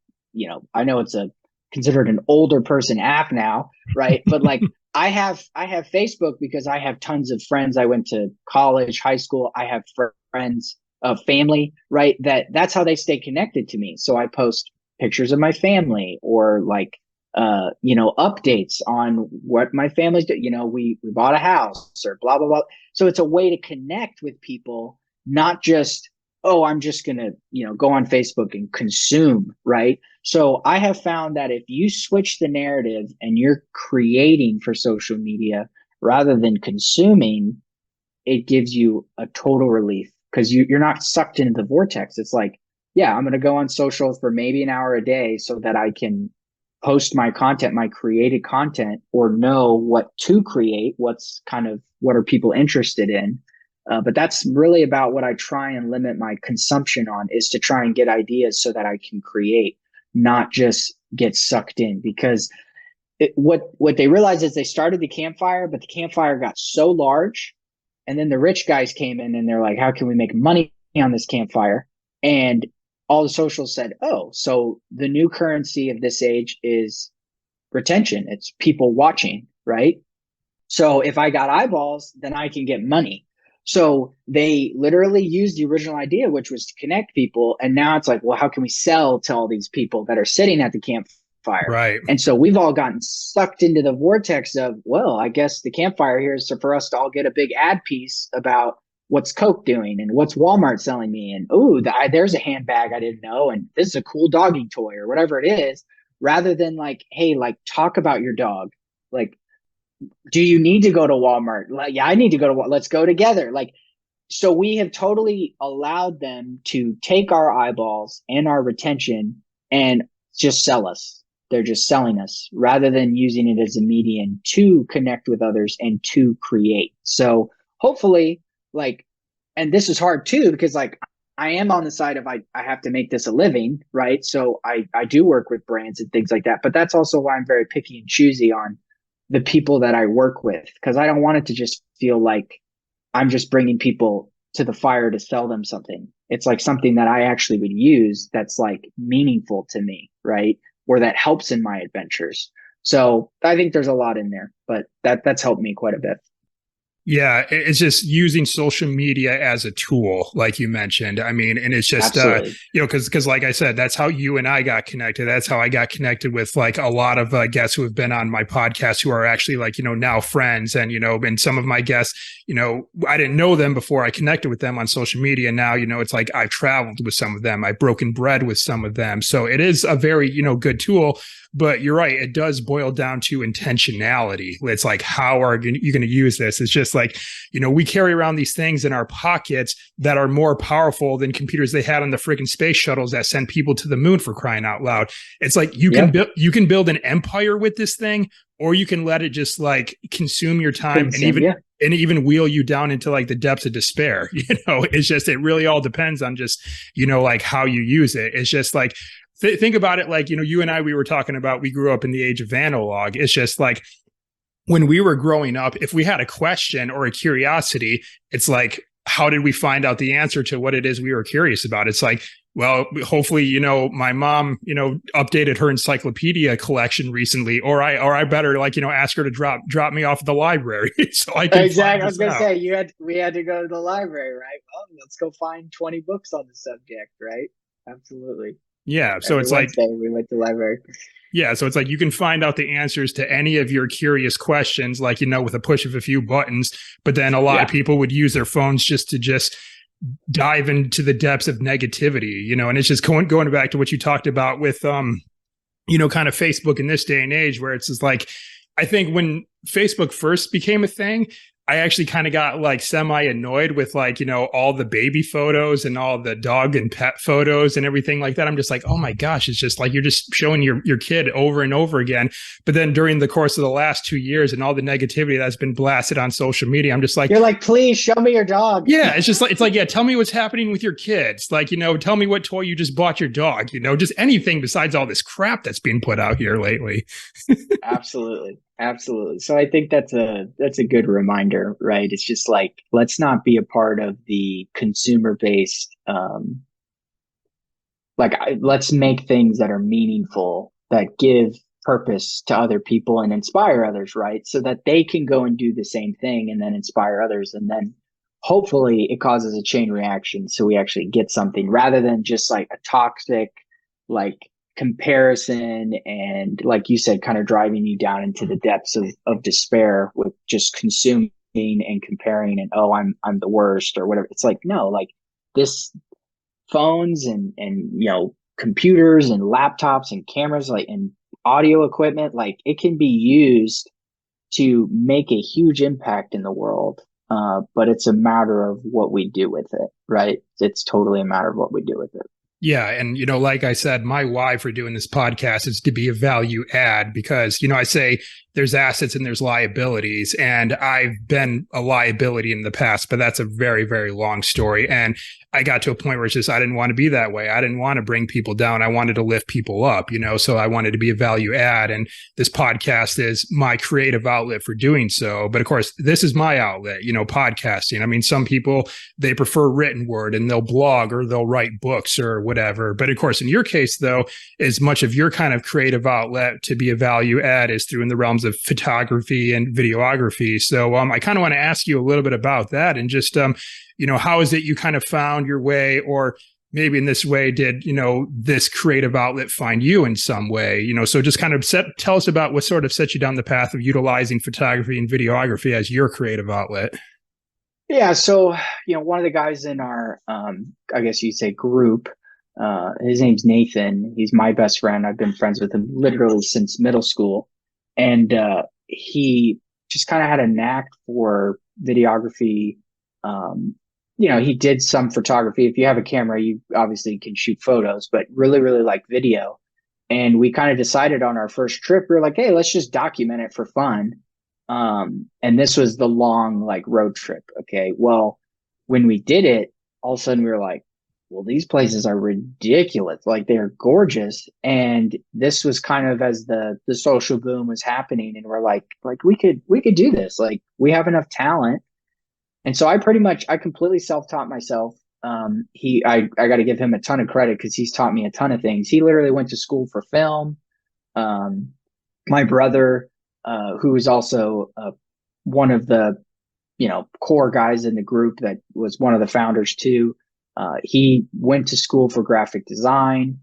I know it's a considered an older person app now, right? But like I have Facebook because I have tons of friends. I went to college, high school. I have friends, family, right? That's how they stay connected to me. So I post pictures of my family, or like updates on what my family's doing. We bought a house, or blah blah blah. So it's a way to connect with people, not just, oh, I'm just going to, go on Facebook and consume, right? So I have found that if you switch the narrative and you're creating for social media rather than consuming, it gives you a total relief because you're not sucked into the vortex. It's like, yeah, I'm going to go on social for maybe an hour a day so that I can post my content, my created content, or know what to create, what are people interested in. But that's really about what I try and limit my consumption on, is to try and get ideas so that I can create, not just get sucked in. Because what they realized is they started the campfire, but the campfire got so large, and then the rich guys came in and they're like, how can we make money on this campfire? And all the socials said, oh, so the new currency of this age is retention. It's people watching, right? So if I got eyeballs, then I can get money. So they literally used the original idea, which was to connect people. And now it's like, well, how can we sell to all these people that are sitting at the campfire? Right. And so we've all gotten sucked into the vortex of, well, I guess the campfire here is for us to all get a big ad piece about what's Coke doing and what's Walmart selling me. And, oh, there's a handbag I didn't know. And this is a cool doggy toy, or whatever it is, rather than like, hey, like, talk about your dog. Like, do you need to go to Walmart? Like, yeah, I need to go to Walmart. Let's go together. Like, so we have totally allowed them to take our eyeballs and our retention and just sell us. They're just selling us rather than using it as a medium to connect with others and to create. So hopefully, like, and this is hard too, because like I am on the side of I have to make this a living, right? So I do work with brands and things like that. But that's also why I'm very picky and choosy on the people that I work with, because I don't want it to just feel like I'm just bringing people to the fire to sell them something. It's like something that I actually would use that's like meaningful to me, right? Or that helps in my adventures. So I think there's a lot in there, but that's helped me quite a bit. Yeah, it's just using social media as a tool, like you mentioned. I mean, and it's just Absolutely. because like I said, that's how you and I got connected. That's how I got connected with like a lot of guests who have been on my podcast who are actually like now friends, and and some of my guests, I didn't know them before I connected with them on social media. Now, it's like I've traveled with some of them, I've broken bread with some of them, so it is a very good tool. But you're right, it does boil down to intentionality. It's like, how are you going to use this? It's just like, we carry around these things in our pockets that are more powerful than computers they had on the freaking space shuttles that sent people to the moon, for crying out loud. It's like Yep. you can build an empire with this thing, or you can let it just like consume your time and Consent. Yeah. even wheel you down into like the depths of despair. It's just, it really all depends on just, like how you use it. It's just like, think about it like, you and I, we were talking about, we grew up in the age of analog. It's just like, when we were growing up, if we had a question or a curiosity, it's like, how did we find out the answer to what it is we were curious about? It's like, well, hopefully, my mom, updated her encyclopedia collection recently, or I better like, ask her to drop me off at the library so I can find Exactly. I was this gonna out. say we had to go to the library, right? Well, let's go find 20 books on the subject, right? Absolutely. Yeah. So Every it's like, Wednesday we went to the library. yeah, so it's like you can find out the answers to any of your curious questions, like, with a push of a few buttons. But then a lot of Yeah. people would use their phones just to just dive into the depths of negativity, and it's just going back to what you talked about with, kind of Facebook in this day and age, where it's just like, I think when Facebook first became a thing, I actually kind of got like semi annoyed with like, all the baby photos and all the dog and pet photos and everything like that. I'm just like, oh my gosh, it's just like you're just showing your kid over and over again. But then during the course of the last 2 years and all the negativity that's been blasted on social media, I'm just like, You're like, please show me your dog. yeah, it's like, yeah, tell me what's happening with your kids. Like, tell me what toy you just bought your dog, just anything besides all this crap that's being put out here lately. Absolutely. Absolutely. So I think that's a good reminder, right? It's just like, let's not be a part of the consumer based let's make things that are meaningful, that give purpose to other people and inspire others, right? So that they can go and do the same thing and then inspire others. And then hopefully it causes a chain reaction. So we actually get something rather than just like a toxic, like comparison and, like you said, kind of driving you down into the depths of despair with just consuming and comparing and, oh, I'm the worst or whatever. It's like, no, like this phones and computers and laptops and cameras, like, and audio equipment, like it can be used to make a huge impact in the world, but it's a matter of what we do with it, right? It's totally a matter of what we do with it. Yeah. And, like I said, my why for doing this podcast is to be a value add because, I say there's assets and there's liabilities. And I've been a liability in the past, but that's a very, very long story. And I got to a point where it's just, I didn't want to be that way. I didn't want to bring people down. I wanted to lift people up, so I wanted to be a value add. And this podcast is my creative outlet for doing so. But of course, this is my outlet, podcasting. I mean, some people, they prefer written word and they'll blog or they'll write books or whatever. But of course, in your case, though, as much of your kind of creative outlet to be a value add is through in the realms of photography and videography. So I kind of want to ask you a little bit about that and just, how is it you kind of found your way, or maybe in this way did, this creative outlet find you in some way, so just kind of tell us about what sort of set you down the path of utilizing photography and videography as your creative outlet. Yeah, so one of the guys in our I guess you'd say group, his name's Nathan. He's my best friend. I've been friends with him literally since middle school. And he just kind of had a knack for videography. He did some photography. If you have a camera, you obviously can shoot photos, but really, really like video. And we kind of decided on our first trip, we were like, hey, let's just document it for fun. And this was the long like road trip. Okay. Well, when we did it, all of a sudden we were like, well, these places are ridiculous. Like they're gorgeous. And this was kind of as the social boom was happening. And we're like we could do this. Like we have enough talent. And so I completely self-taught myself. I got to give him a ton of credit because he's taught me a ton of things. He literally went to school for film. Um, my brother, who is also one of the core guys in the group that was one of the founders too. He went to school for graphic design,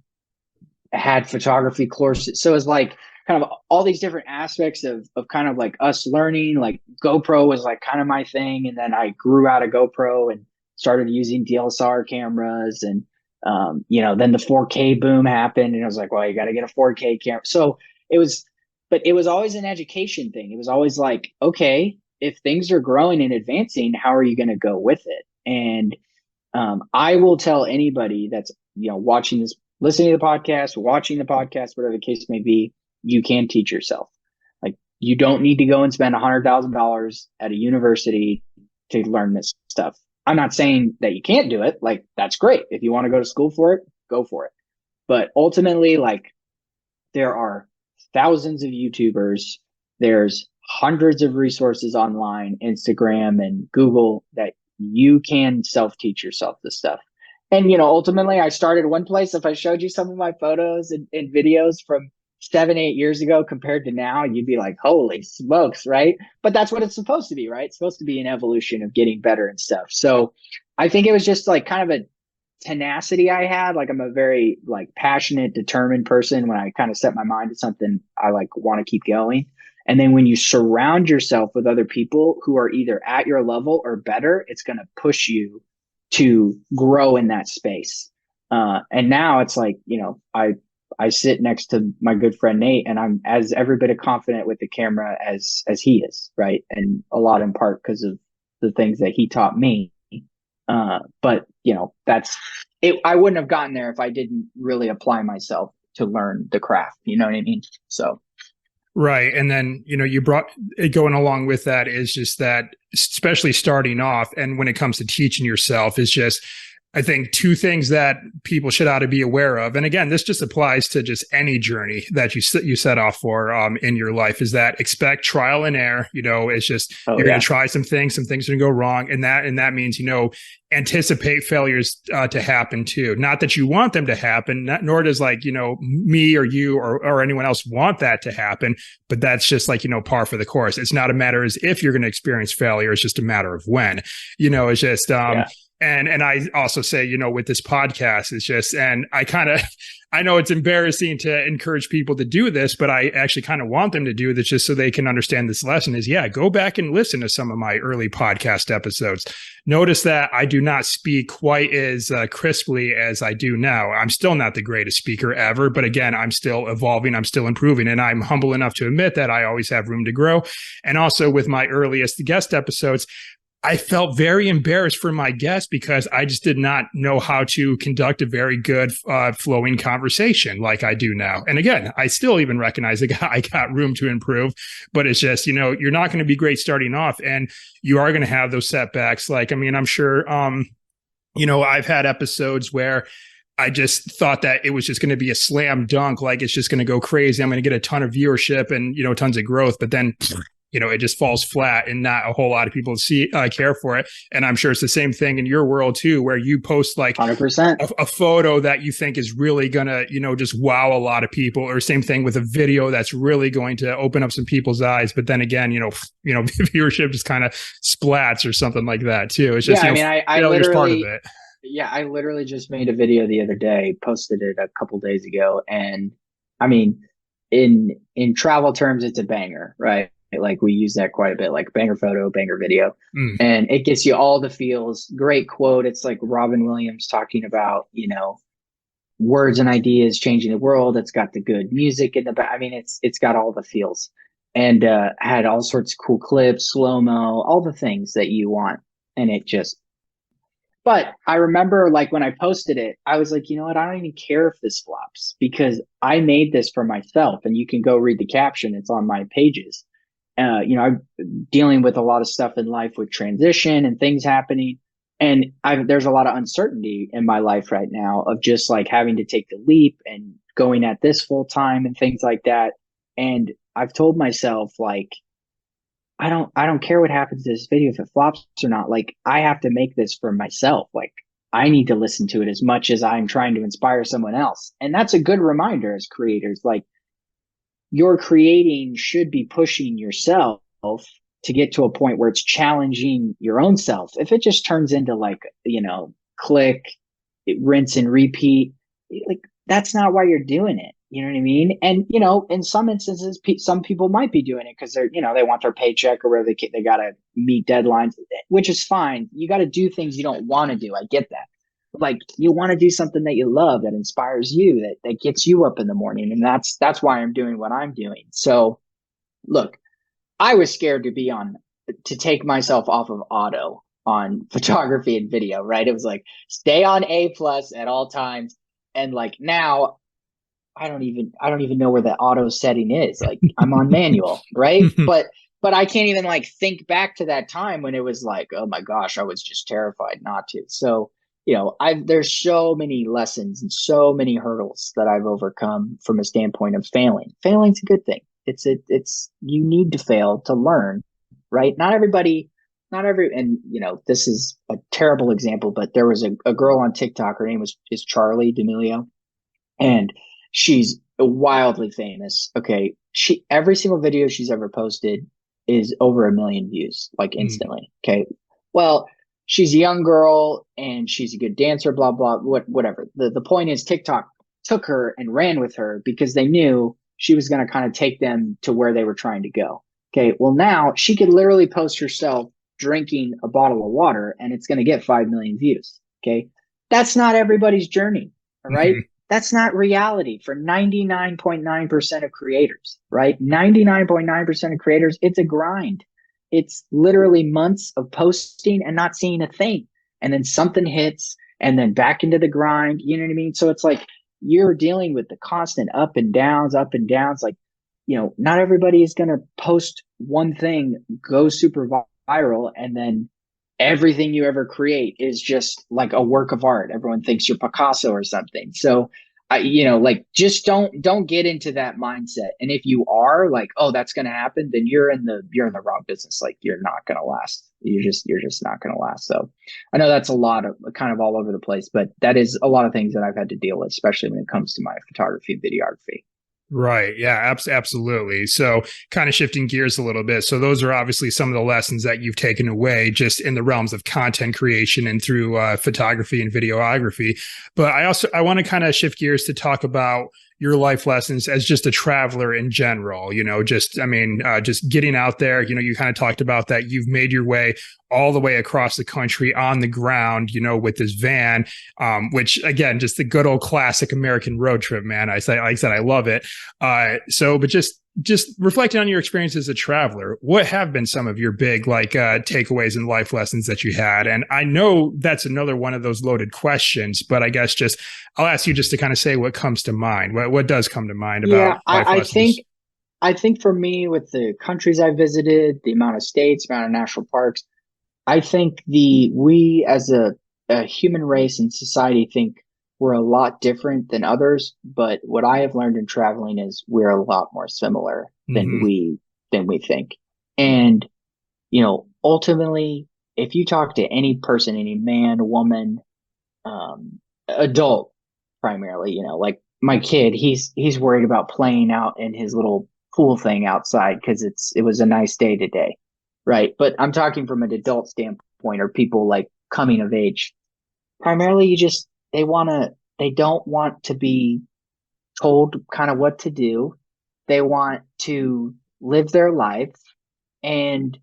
had photography courses. So it's like kind of all these different aspects of kind of like us learning. Like GoPro was like kind of my thing, and then I grew out of GoPro and started using DSLR cameras, and then the 4K boom happened, and I was like, well, you got to get a 4K camera. So it was, but it was always an education thing. It was always like, okay, if things are growing and advancing, how are you going to go with it? And I will tell anybody that's watching this, listening to the podcast, watching the podcast, whatever the case may be, you can teach yourself. Like you don't need to go and spend $100,000 at a university to learn this stuff. I'm not saying that you can't do it. Like that's great. If you want to go to school for it, go for it. But ultimately, like there are thousands of YouTubers. There's hundreds of resources online, Instagram and Google, that you can self-teach yourself this stuff. And, ultimately I started one place. If I showed you some of my photos and videos from 7, 8 years ago compared to now, you'd be like, holy smokes, right? But that's what it's supposed to be, right? It's supposed to be an evolution of getting better and stuff. So I think it was just like kind of tenacity I had. Like I'm a very like passionate, determined person. When I kind of set my mind to something, I like want to keep going. And then when you surround yourself with other people who are either at your level or better, it's going to push you to grow in that space. And now it's like, I sit next to my good friend Nate, and I'm as every bit of confident with the camera as he is, right? And a lot in part because of the things that he taught me. But that's it. I wouldn't have gotten there if I didn't really apply myself to learn the craft. You know what I mean? So Right. And then, you brought it going along with that is just that, especially starting off. And when it comes to teaching yourself, is just, I think, two things that people should ought to be aware of. And again, this just applies to just any journey that you set off for in your life, is that expect trial and error. It's just, you're going to try some things are going to go wrong. And that means, anticipate failures to happen too. Not that you want them to happen, nor does me or you or anyone else want that to happen, but that's just par for the course. It's not a matter as if you're going to experience failure. It's just a matter of when. It's just And I also say, with this podcast, it's just, and I know it's embarrassing to encourage people to do this, but I actually kind of want them to do this just so they can understand this lesson is, go back and listen to some of my early podcast episodes. Notice that I do not speak quite as crisply as I do now. I'm still not the greatest speaker ever, but again, I'm still evolving. I'm still improving, and I'm humble enough to admit that I always have room to grow. And also with my earliest guest episodes, I felt very embarrassed for my guests because I just did not know how to conduct a very good flowing conversation like I do now. And again, I still even recognize that I got room to improve, but it's just, you're not going to be great starting off, and you are going to have those setbacks. I'm sure, I've had episodes where I just thought that it was just going to be a slam dunk. Like it's just going to go crazy. I'm going to get a ton of viewership and, tons of growth, but then it just falls flat and not a whole lot of people care for it. And I'm sure it's the same thing in your world too, where you post like 100%. a photo that you think is really going to, just wow a lot of people, or same thing with a video that's really going to open up some people's eyes. But then again, viewership just kind of splats or something like that too. It's just, I literally part of it. Yeah, I literally just made a video the other day, posted it a couple days ago. And I mean, in travel terms, it's a banger, right? Like we use that quite a bit, like banger photo, banger video. And it gets you all the feels. Great quote. It's like Robin Williams talking about, words and ideas changing the world. It's got the good music in the back. I mean, it's got all the feels, and had all sorts of cool clips, slow-mo, all the things that you want. And but I remember like when I posted it, I was like, you know what? I don't even care if this flops because I made this for myself, and you can go read the caption. It's on my pages. I'm dealing with a lot of stuff in life with transition and things happening. And there's a lot of uncertainty in my life right now of just like having to take the leap and going at this full time and things like that. And I've told myself, like, I don't care what happens to this video, if it flops or not. Like, I have to make this for myself. Like, I need to listen to it as much as I'm trying to inspire someone else. And that's a good reminder as creators, like, your creating should be pushing yourself to get to a point where it's challenging your own self. If it just turns into like, click, rinse and repeat, like that's not why you're doing it. You know what I mean? And, in some instances, some people might be doing it because they're, they want their paycheck or whatever. They got to meet deadlines, which is fine. You got to do things you don't want to do. I get that. Like you want to do something that you love, that inspires you, that gets you up in the morning. And that's why I'm doing what I'm doing. So look, I was scared to take myself off of auto on photography and video, right? It was like, stay on A+ at all times. And like now I don't even know where the auto setting is. Like I'm on manual, right? But I can't even like think back to that time when it was like, oh my gosh, I was just terrified not to. So there's so many lessons and so many hurdles that I've overcome from a standpoint of failing. Failing's a good thing. It's you need to fail to learn, right? And this is a terrible example, but there was a girl on TikTok. Her name is Charlie D'Amelio, and she's wildly famous. Okay, every single video she's ever posted is over 1 million views, like instantly. Okay, well, she's a young girl and she's a good dancer, blah, blah, whatever. The point is TikTok took her and ran with her because they knew she was going to kind of take them to where they were trying to go. Okay. Well, now she could literally post herself drinking a bottle of water and it's going to get 5 million views. Okay. That's not everybody's journey. All right. Mhm. That's not reality for 99.9% of creators, right? 99.9% of creators, it's a grind. It's literally months of posting and not seeing a thing. And then something hits and then back into the grind. You know what I mean? So it's like you're dealing with the constant up and downs. Like, not everybody is going to post one thing, go super viral, and then everything you ever create is just like a work of art. Everyone thinks you're Picasso or something. So like just don't get into that mindset. And if you are like, oh, that's going to happen, then you're in the wrong business. Like you're not going to last. You're just not going to last. So I know that's a lot of kind of all over the place, but that is a lot of things that I've had to deal with, especially when it comes to my photography and videography. Right. Yeah, absolutely. So, kind of shifting gears a little bit. So, those are obviously some of the lessons that you've taken away just in the realms of content creation and through photography and videography. But I want to kind of shift gears to talk about your life lessons as just a traveler in general. Just getting out there. You kind of talked about that. You've made your way all the way across the country on the ground, with this van, which again, just the good old classic American road trip, man. Like I said, I love it. But just reflecting on your experience as a traveler, what have been some of your big takeaways and life lessons that you had? And I know that's another one of those loaded questions, but I guess just I'll ask you just to kind of say what comes to mind. What does come to mind about Yeah, life I think lessons? I think for me, with the countries I visited, the amount of states, amount of national parks, I think the we as a human race and society think we're a lot different than others. But what I have learned in traveling is we're a lot more similar than Hmm. we think. And ultimately, if you talk to any person, any man, woman, adult, primarily, like my kid, he's worried about playing out in his little pool thing outside because it was a nice day today, right? But I'm talking from an adult standpoint, or people like coming of age. Primarily, they don't want to be told kind of what to do. They want to live their life, and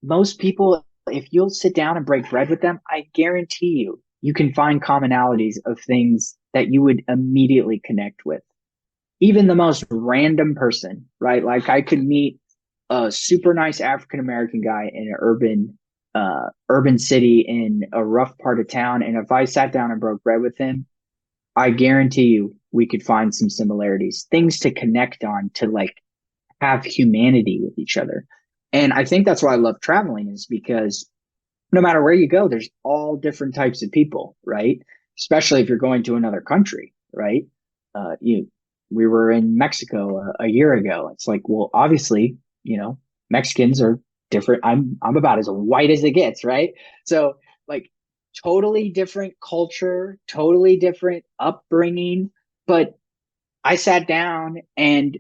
most people, if you'll sit down and break bread with them, I guarantee you can find commonalities of things that you would immediately connect with. Even the most random person, right? Like I could meet a super nice African American guy in an urban city in a rough part of town, and if I sat down and broke bread with him, I guarantee you we could find some similarities, things to connect on, to like have humanity with each other. And I think that's why I love traveling, is because no matter where you go, there's all different types of people, right? Especially if you're going to another country, right? You, we were in Mexico a year ago. It's like, well, obviously, Mexicans are different. I'm about as white as it gets, right? So like totally different culture, totally different upbringing. But I sat down and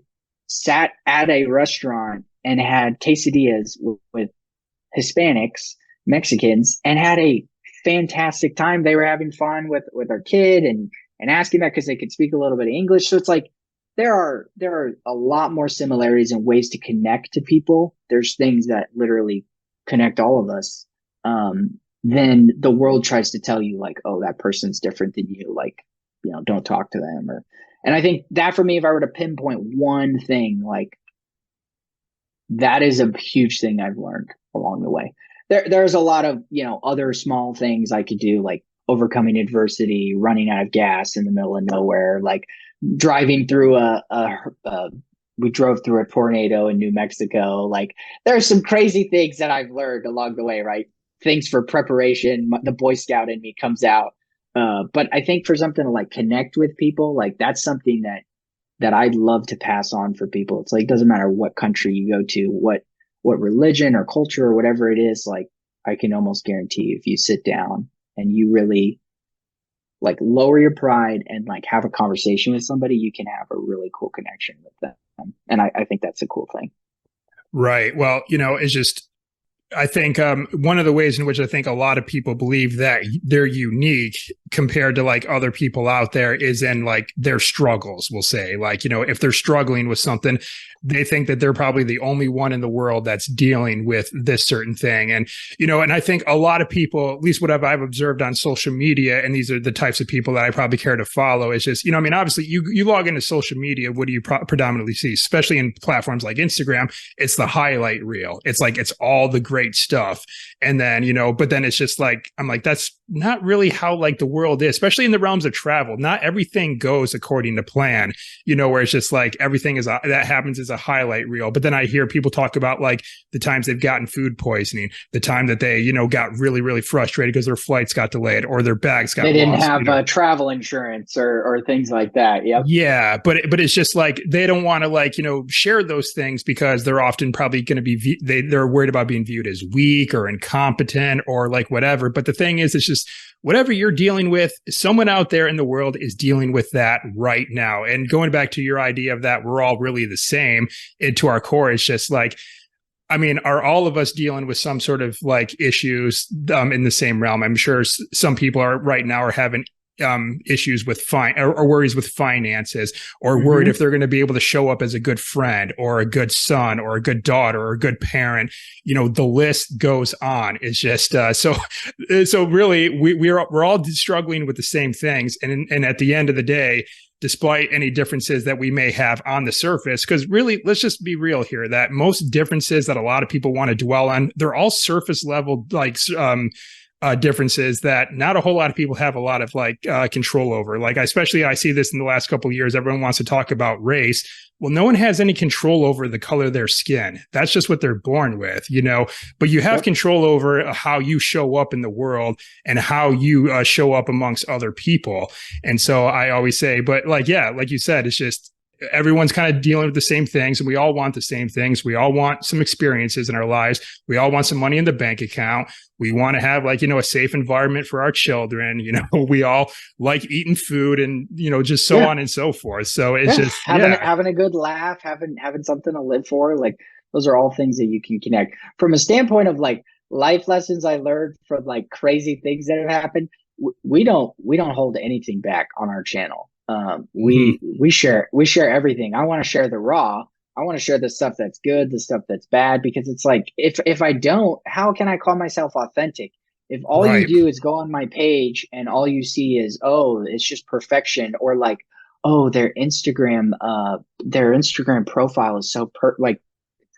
sat at a restaurant and had quesadillas with Hispanics, Mexicans, and had a fantastic time. They were having fun with our kid and asking that because they could speak a little bit of English. So it's like there are a lot more similarities and ways to connect to people. There's things that literally connect all of us. Then the world tries to tell you like, oh, that person's different than you. Like, don't talk to them. And I think that for me, if I were to pinpoint one thing, like that is a huge thing I've learned along the way. There's a lot of, other small things I could do, like overcoming adversity, running out of gas in the middle of nowhere, like driving through we drove through a tornado in New Mexico. Like there's some crazy things that I've learned along the way, right? Things for preparation. The Boy Scout in me comes out. But I think for something to like connect with people, like that's something that I'd love to pass on for people. It's like, it doesn't matter what country you go to, what religion or culture or whatever it is, like I can almost guarantee you, if you sit down and you really like lower your pride and like have a conversation with somebody, you can have a really cool connection with them. And I think that's a cool thing. Right. Well, it's just I think one of the ways in which I think a lot of people believe that they're unique compared to like other people out there is in like their struggles, we'll say. Like, you know, if they're struggling with something, they think that they're probably the only one in the world that's dealing with this certain thing. And, you know, and I think a lot of people, at least what I've observed on social media, and these are the types of people that I probably care to follow, is just, you know, I mean, obviously you log into social media, what do you predominantly see, especially in platforms like Instagram? It's the highlight reel. It's like, it's all the great stuff. And then, you know, but then it's just like, I'm like, that's not really how like the world is, especially in the realms of travel. Not everything goes according to plan, you know, where it's just like everything is that happens as a highlight reel. But then I hear people talk about like the times they've gotten food poisoning, the time that they, you know, got really, really frustrated because their flights got delayed or their bags got They didn't lost, have you know. travel insurance or things like that. Yep. Yeah, but it's just like they don't want to like, you know, share those things because they're often probably going to be they're worried about being viewed as weak or incompetent or like whatever. But the thing is, it's just whatever you're dealing with, someone out there in the world is dealing with that right now. And going back to your idea of that we're all really the same, to our core, it's just like, I mean, are all of us dealing with some sort of like issues in the same realm? I'm sure some people are right now are having issues with or worries with finances, or worried if they're going to be able to show up as a good friend or a good son or a good daughter or a good parent. You know, the list goes on. It's just so really we're all struggling with the same things, and at the end of the day, despite any differences that we may have on the surface, because really, let's just be real here, that most differences that a lot of people want to dwell on, they're all surface level, like differences that not a whole lot of people have a lot of like control over. Like, especially I see this in the last couple of years, everyone wants to talk about race. Well, no one has any control over the color of their skin. That's just what they're born with, you know, but you have control over how you show up in the world and how you show up amongst other people. And so I always say, but like, yeah, like you said, it's just, everyone's kind of dealing with the same things, and we all want the same things. We all want some experiences in our lives. We all want some money in the bank account. We want to have, like, you know, a safe environment for our children. You know, we all like eating food and, you know, just so on and so forth. So it's just having a good laugh, having something to live for. Like, those are all things that you can connect from a standpoint of like life lessons I learned from like crazy things that have happened. We don't hold anything back on our channel. We share everything. I want to share the raw. I want to share the stuff that's good, the stuff that's bad, because it's like, if I don't, how can I call myself authentic? If all you do is go on my page and all you see is, oh, it's just perfection, or like, oh, their Instagram profile is so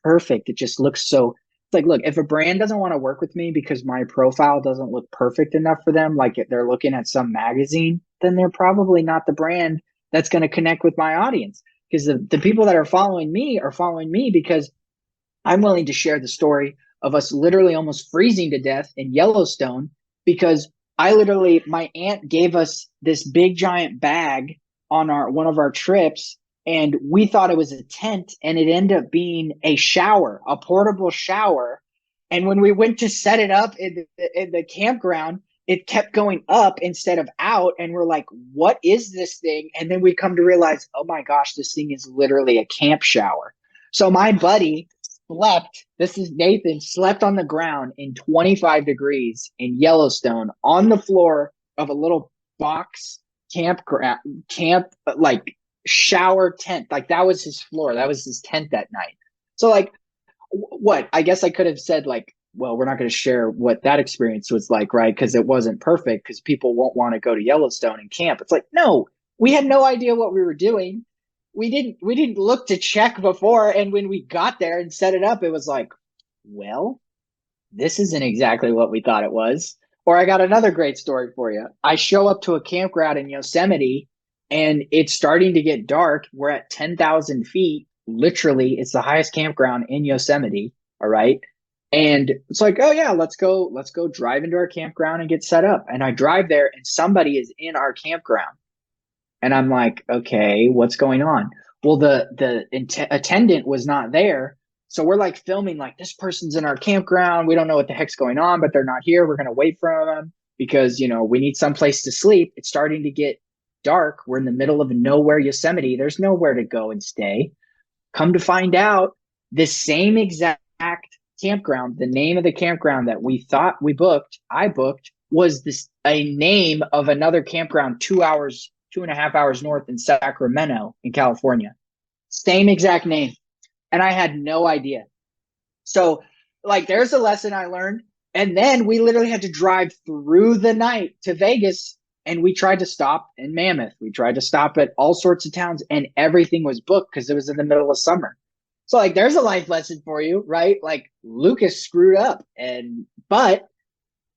perfect. It just looks so, it's like, look, if a brand doesn't want to work with me because my profile doesn't look perfect enough for them, like if they're looking at some magazine, then they're probably not the brand that's going to connect with my audience. Because the people that are following me because I'm willing to share the story of us literally almost freezing to death in Yellowstone, because my aunt gave us this big giant bag on one of our trips, and we thought it was a tent, and it ended up being a portable shower. And when we went to set it up in the campground, it kept going up instead of out. And we're like, what is this thing? And then we come to realize, oh my gosh, this thing is literally a camp shower. So my buddy this is Nathan, slept on the ground in 25 degrees in Yellowstone on the floor of a little box camp like shower tent. Like, that was his floor. That was his tent that night. So like, what? I guess I could have said like, well, we're not going to share what that experience was like, right? Because it wasn't perfect, because people won't want to go to Yellowstone and camp. It's like, no, we had no idea what we were doing. We didn't look to check before. And when we got there and set it up, it was like, well, this isn't exactly what we thought it was. Or I got another great story for you. I show up to a campground in Yosemite, and it's starting to get dark. We're at 10,000 feet. Literally, it's the highest campground in Yosemite. All right. And it's like, oh yeah, let's go drive into our campground and get set up. And I drive there, and somebody is in our campground. And I'm like, okay, what's going on? Well, the attendant was not there. So we're like filming, like, this person's in our campground. We don't know what the heck's going on, but they're not here. We're going to wait for them because, you know, we need some place to sleep. It's starting to get dark. We're in the middle of nowhere, Yosemite. There's nowhere to go and stay. Come to find out, the same exact campground, the name of the campground that we thought we booked, I booked, was this a name of another campground 2 hours, 2.5 hours north in Sacramento in California. Same exact name. And I had no idea. So, like, there's a lesson I learned. And then we literally had to drive through the night to Vegas, and we tried to stop in Mammoth. We tried to stop at all sorts of towns, and everything was booked because it was in the middle of summer. So, like, there's a life lesson for you, right? Like, Lucas screwed up. But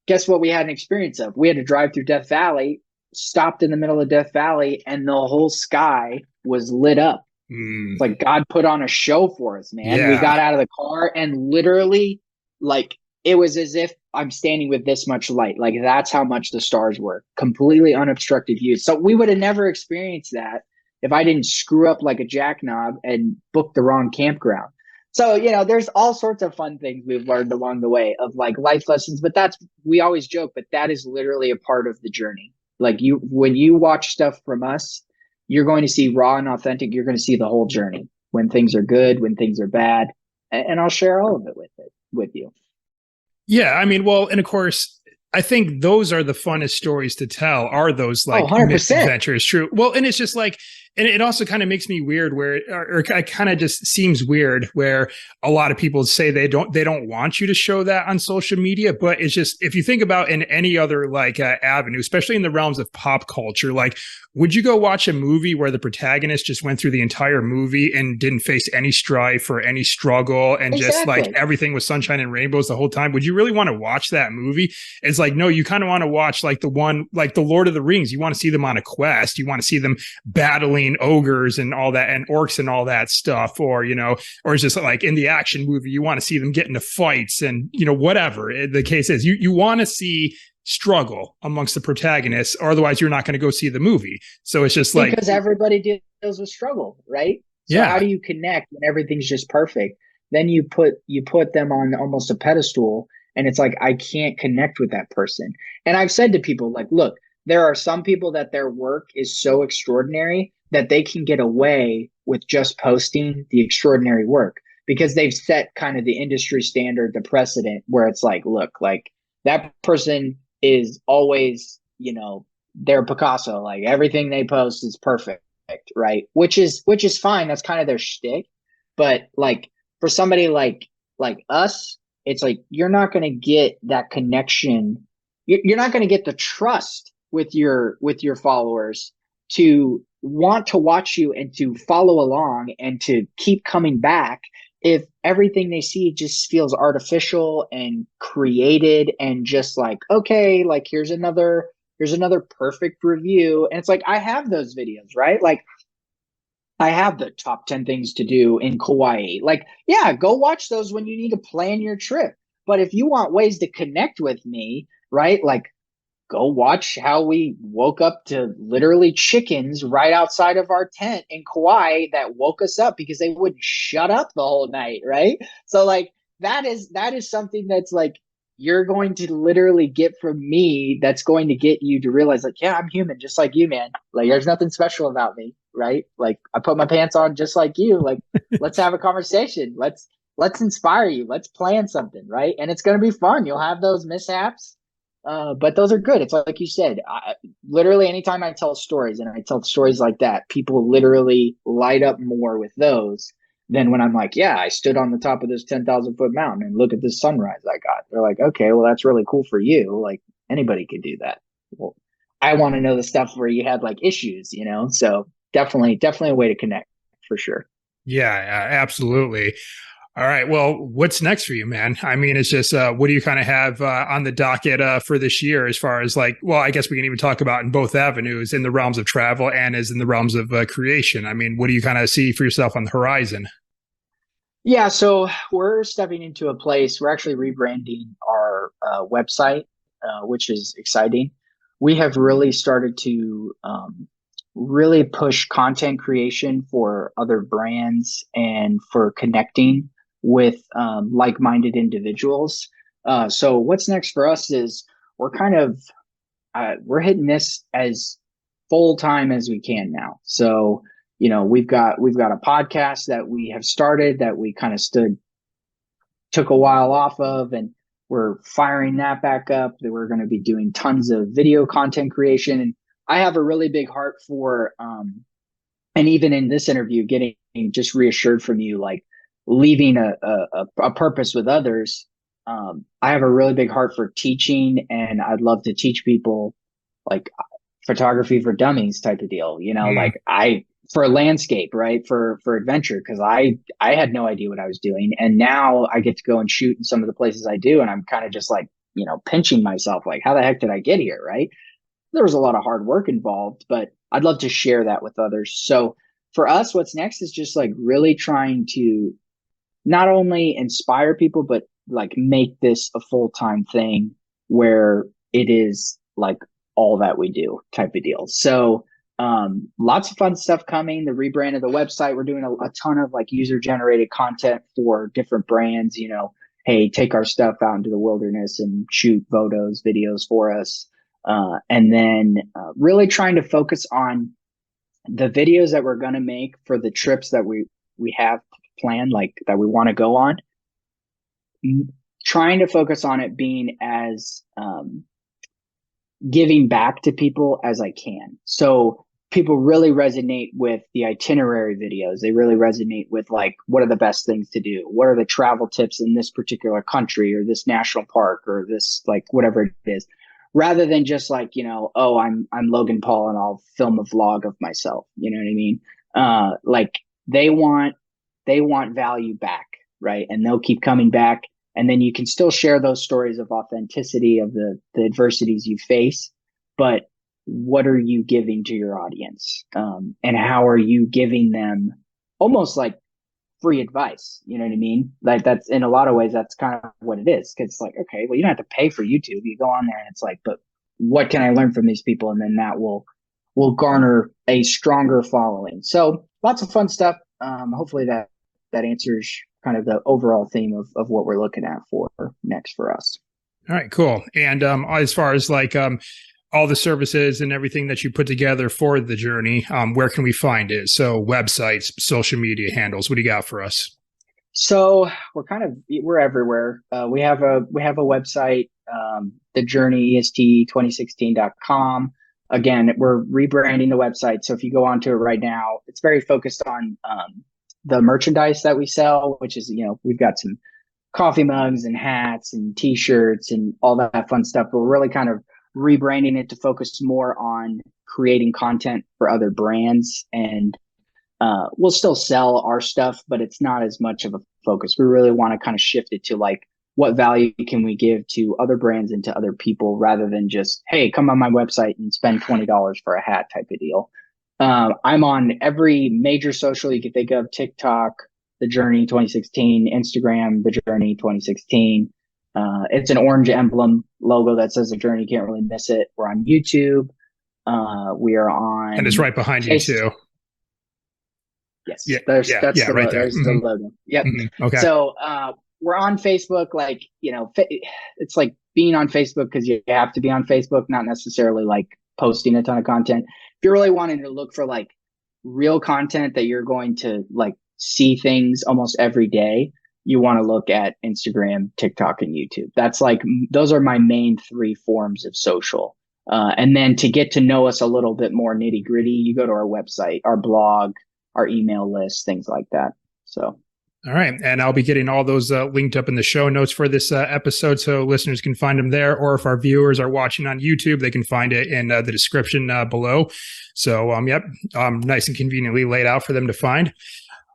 guess what we had an experience of? We had to drive through Death Valley, stopped in the middle of Death Valley, and the whole sky was lit up. Mm, It's like God put on a show for us, man. We yeah. got out of the car and literally, like, it was as if I'm standing with this much light. Like, that's how much the stars were. Completely unobstructed view. So we would have never experienced that if I didn't screw up like a jackknob and book the wrong campground. So, there's all sorts of fun things we've learned along the way of like life lessons, but we always joke, but that is literally a part of the journey. Like, when you watch stuff from us, you're going to see raw and authentic. You're going to see the whole journey, when things are good, when things are bad, and I'll share all of it with you. Yeah, I mean, well, and of course, I think those are the funnest stories to tell, are those Oh, like 100%. misadventures, true. Well, and it's just like, and it also kind of makes me weird where, or it kind of just seems weird where a lot of people say they don't want you to show that on social media, but it's just, if you think about in any other like avenue, especially in the realms of pop culture, like, would you go watch a movie where the protagonist just went through the entire movie and didn't face any strife or any struggle and just like Exactly. everything was sunshine and rainbows the whole time? Would you really want to watch that movie? It's like, no, you kind of want to watch like the one, like the Lord of the Rings. You want to see them on a quest. You want to see them battling ogres and all that and orcs and all that stuff. Or, or it's just like in the action movie, you want to see them get into fights and, whatever the case is. You want to see struggle amongst the protagonists, or otherwise you're not going to go see the movie. So it's just like, Because everybody deals with struggle, right? So how yeah, do you connect when everything's just perfect? Then you put them on almost a pedestal, and it's like, I can't connect with that person. And I've said to people, like, look, there are some people that their work is so extraordinary that they can get away with just posting the extraordinary work because they've set kind of the industry standard, the precedent, where it's like, look, like, that person is always, they're Picasso. Like, everything they post is perfect, right? Which is fine. That's kind of their shtick. But like, for somebody like us, it's like, you're not going to get that connection. You're not going to get the trust with your followers to want to watch you and to follow along and to keep coming back if everything they see just feels artificial and created and just like, okay, like, here's another perfect review. And it's like, I have those videos, right? Like, I have the top 10 things to do in Kauai. Like, yeah, go watch those when you need to plan your trip. But if you want ways to connect with me, right? Like, go watch how we woke up to literally chickens right outside of our tent in Kauai that woke us up because they wouldn't shut up the whole night, right? So, like, that is something that's like, you're going to literally get from me, that's going to get you to realize, like, yeah, I'm human just like you, man. Like, there's nothing special about me, right? Like, I put my pants on just like you. Like, let's have a conversation. Let's inspire you. Let's plan something, right? And it's going to be fun. You'll have those mishaps, but those are good. It's like you said, literally anytime I tell stories and I tell stories like that, people literally light up more with those than when I'm like, yeah, I stood on the top of this 10,000 foot mountain and look at this sunrise I got. They're like, okay, well, that's really cool for you. Like, anybody could do that. Well, I want to know the stuff where you had like issues. So definitely a way to connect for sure. yeah, absolutely. All right. Well, what's next for you, man? I mean, it's just, what do you kind of have on the docket for this year as far as like, well, I guess we can even talk about in both avenues, in the realms of travel and as in the realms of creation. I mean, what do you kind of see for yourself on the horizon? Yeah, so we're stepping into a place. We're actually rebranding our website, which is exciting. We have really started to really push content creation for other brands and for connecting with like-minded individuals. So what's next for us is we're kind of we're hitting this as full time as we can now. So, we've got a podcast that we have started that we kind of stood took a while off of, and we're firing that back up. That we're going to be doing tons of video content creation, and I have a really big heart for, and even in this interview, getting just reassured from you, like leaving a purpose with others. I have a really big heart for teaching, and I'd love to teach people like photography for dummies type of deal. Mm. Like for landscape, right? For adventure, because I had no idea what I was doing, and now I get to go and shoot in some of the places I do, and I'm kind of just like pinching myself, like how the heck did I get here, right? There was a lot of hard work involved, but I'd love to share that with others. So for us, what's next is just like really trying to not only inspire people, but like make this a full-time thing where it is like all that we do type of deal. So lots of fun stuff coming. The rebrand of the website. We're doing a ton of like user generated content for different brands, hey, take our stuff out into the wilderness and shoot photos, videos for us. And then really trying to focus on the videos that we're going to make for the trips that we have planned, like that we want to go on, trying to focus on it being as giving back to people as I can. So people really resonate with the itinerary videos. They really resonate with like, what are the best things to do? What are the travel tips in this particular country or this national park or this, like, whatever it is, rather than just like, oh, I'm Logan Paul and I'll film a vlog of myself. You know what I mean? Like they want value back, right? And they'll keep coming back. And then you can still share those stories of authenticity of the adversities you face, but what are you giving to your audience? And how are you giving them almost like free advice? You know what I mean? Like that's, in a lot of ways, that's kind of what it is. Cause it's like, okay, well, you don't have to pay for YouTube. You go on there and it's like, but what can I learn from these people? And then that will garner a stronger following. So lots of fun stuff. Hopefully that answers kind of the overall theme of what we're looking at for next for us. All right, cool. And as far as like all the services and everything that you put together for the journey, where can we find it? So websites, social media handles, what do you got for us? So we're everywhere. We have a website, thejourneyest2016.com. Again, we're rebranding the website. So if you go onto it right now, it's very focused on the merchandise that we sell, which is, we've got some coffee mugs and hats and t-shirts and all that fun stuff. But we're really kind of rebranding it to focus more on creating content for other brands. And we'll still sell our stuff, but it's not as much of a focus. We really want to kind of shift it to like, what value can we give to other brands and to other people, rather than just, hey, come on my website and spend $20 for a hat type of deal. I'm on every major social you can think of: TikTok, The Journey 2016, Instagram, The Journey 2016. It's an orange emblem logo that says The Journey. Can't really miss it. We're on YouTube. We are on, and it's right behind you too. Yes, Yeah, that's right there. there's the logo. Yep. Okay. So we're on Facebook. Like, it's like being on Facebook because you have to be on Facebook, not necessarily like posting a ton of content. If you're really wanting to look for like real content that you're going to like see things almost every day, you want to look at Instagram, TikTok, and YouTube. That's like, those are my main three forms of social. And then to get to know us a little bit more nitty gritty, you go to our website, our blog, our email list, things like that. So. All right. And I'll be getting all those linked up in the show notes for this episode, so listeners can find them there. Or if our viewers are watching on YouTube, they can find it in the description below. So, nice and conveniently laid out for them to find.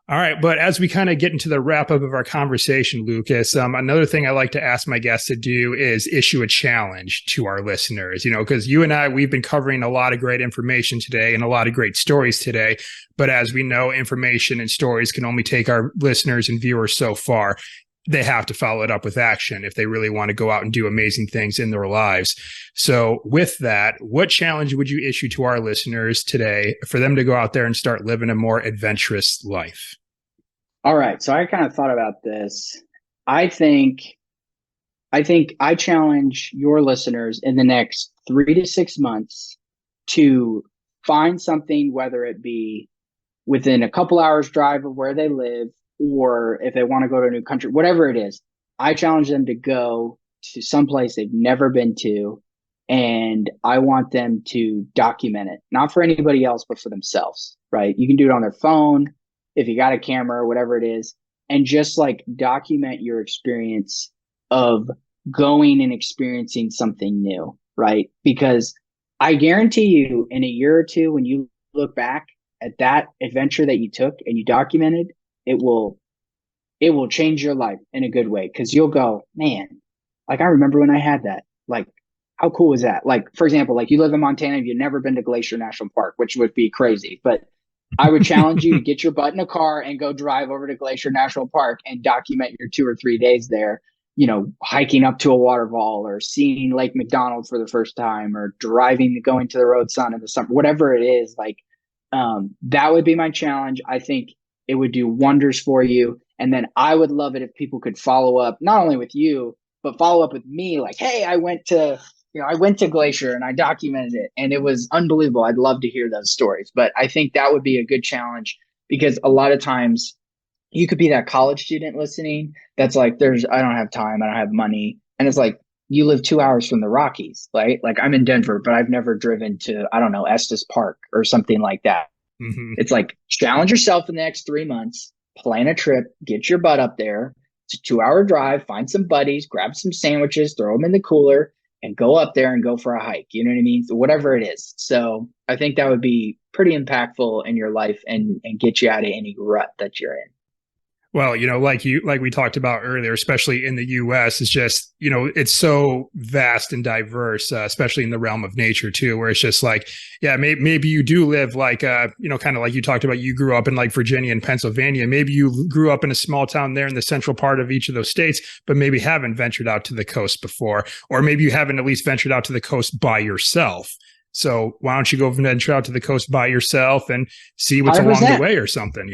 All right. But as we kind of get into the wrap up of our conversation, Lucas, another thing I like to ask my guests to do is issue a challenge to our listeners, because you and I, we've been covering a lot of great information today and a lot of great stories today. But as we know, information and stories can only take our listeners and viewers so far. They have to follow it up with action if they really want to go out and do amazing things in their lives. So with that, what challenge would you issue to our listeners today for them to go out there and start living a more adventurous life? All right. So I kind of thought about this. I think I challenge your listeners in the next 3 to 6 months to find something, whether it be within a couple hours drive of where they live, or if they want to go to a new country, whatever it is, I challenge them to go to some place they've never been to, and I want them to document it, not for anybody else, but for themselves, right? You can do it on their phone if you got a camera or whatever it is, and just like document your experience of going and experiencing something new, right? Because I guarantee you, in a year or two, when you look back at that adventure that you took and you documented, it will it will change your life in a good way, because you'll go, man, like I remember when I had that. Like, how cool is that? Like, for example, like you live in Montana, you've never been to Glacier National Park, which would be crazy. But I would challenge you to get your butt in a car and go drive over to Glacier National Park and document your 2 or 3 days there, hiking up to a waterfall or seeing Lake McDonald for the first time or going to the Road Sun in the summer, whatever it is. Like, that would be my challenge. I think it would do wonders for you. And then I would love it if people could follow up, not only with you, but follow up with me. Like, hey, I went to Glacier and I documented it and it was unbelievable. I'd love to hear those stories. But I think that would be a good challenge, because a lot of times you could be that college student listening that's like, I don't have time, I don't have money. And it's like, you live 2 hours from the Rockies, right? Like, I'm in Denver, but I've never driven to, I don't know, Estes Park or something like that. Hmm. It's like, challenge yourself in the next 3 months, plan a trip, get your butt up there. It's a 2 hour drive, find some buddies, grab some sandwiches, throw them in the cooler, and go up there and go for a hike. You know what I mean? So whatever it is. So I think that would be pretty impactful in your life, and get you out of any rut that you're in. Well, like we talked about earlier, especially in the US, it's just, it's so vast and diverse, especially in the realm of nature too, where it's just like, yeah, maybe you do live like, kind of like you talked about, you grew up in like Virginia and Pennsylvania. Maybe you grew up in a small town there in the central part of each of those states, but maybe haven't ventured out to the coast before, or maybe you haven't at least ventured out to the coast by yourself. So why don't you go venture out to the coast by yourself and see what's along the 100%. way or something?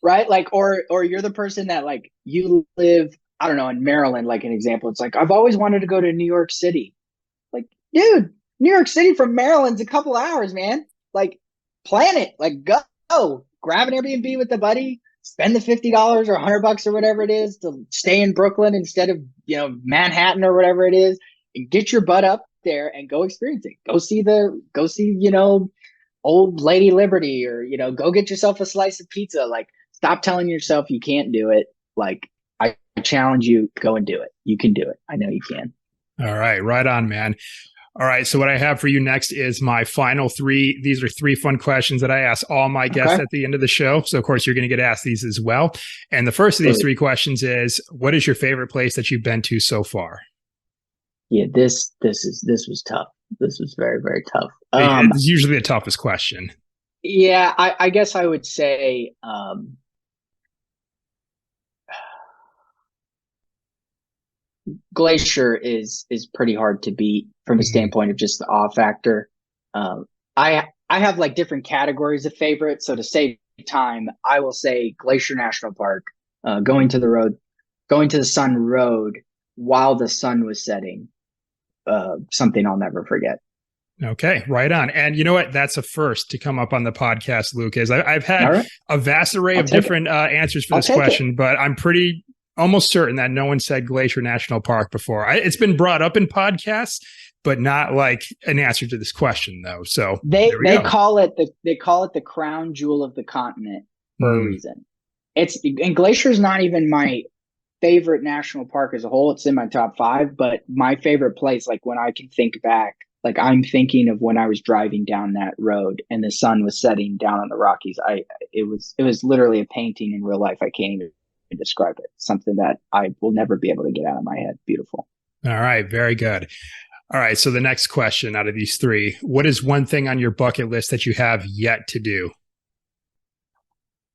Right? Like, or you're the person that, like, you live, I don't know, in Maryland, like an example. It's like, I've always wanted to go to New York City. Like, dude, New York City from Maryland's a couple hours, man. Like, plan it. Like, go. Grab an Airbnb with a buddy, spend the $50 or $100 or whatever it is to stay in Brooklyn instead of, Manhattan or whatever it is, and get your butt up there and go experience it. Go see, old Lady Liberty, or, go get yourself a slice of pizza. Like, stop telling yourself you can't do it. Like, I challenge you, go and do it. You can do it. I know you can. All right, right on, man. All right, so what I have for you next is my final three. These are three fun questions that I ask all my guests Okay. at the end of the show. So, of course, you're going to get asked these as well. And the first of these three questions is, what is your favorite place that you've been to so far? Yeah, this was tough. This was very, very tough. It's usually the toughest question. Yeah, I guess I would say, Glacier is pretty hard to beat from a Mhm. standpoint of just the awe factor. I have like different categories of favorites. So to save time, I will say Glacier National Park, going to the Sun Road while the sun was setting. Something I'll never forget. Okay, right on. And you know what? That's a first to come up on the podcast, Luke. I've All had right, a vast array I'll of take it. different answers for I'll this take it. question, but I'm pretty almost certain that no one said Glacier National Park before. It's been brought up in podcasts, but not like an answer to this question, though. So there we They go. call it the crown jewel of the continent for a Mm, reason. And Glacier's not even my favorite national park as a whole. It's in my top five, but my favorite place, like when I can think back, like I'm thinking of when I was driving down that road and the sun was setting down on the Rockies. It was literally a painting in real life. I can't even describe it. Something that I will never be able to get out of my head. Beautiful. all right, very good. All right, so the next question out of these three, what is one thing on your bucket list that you have yet to do?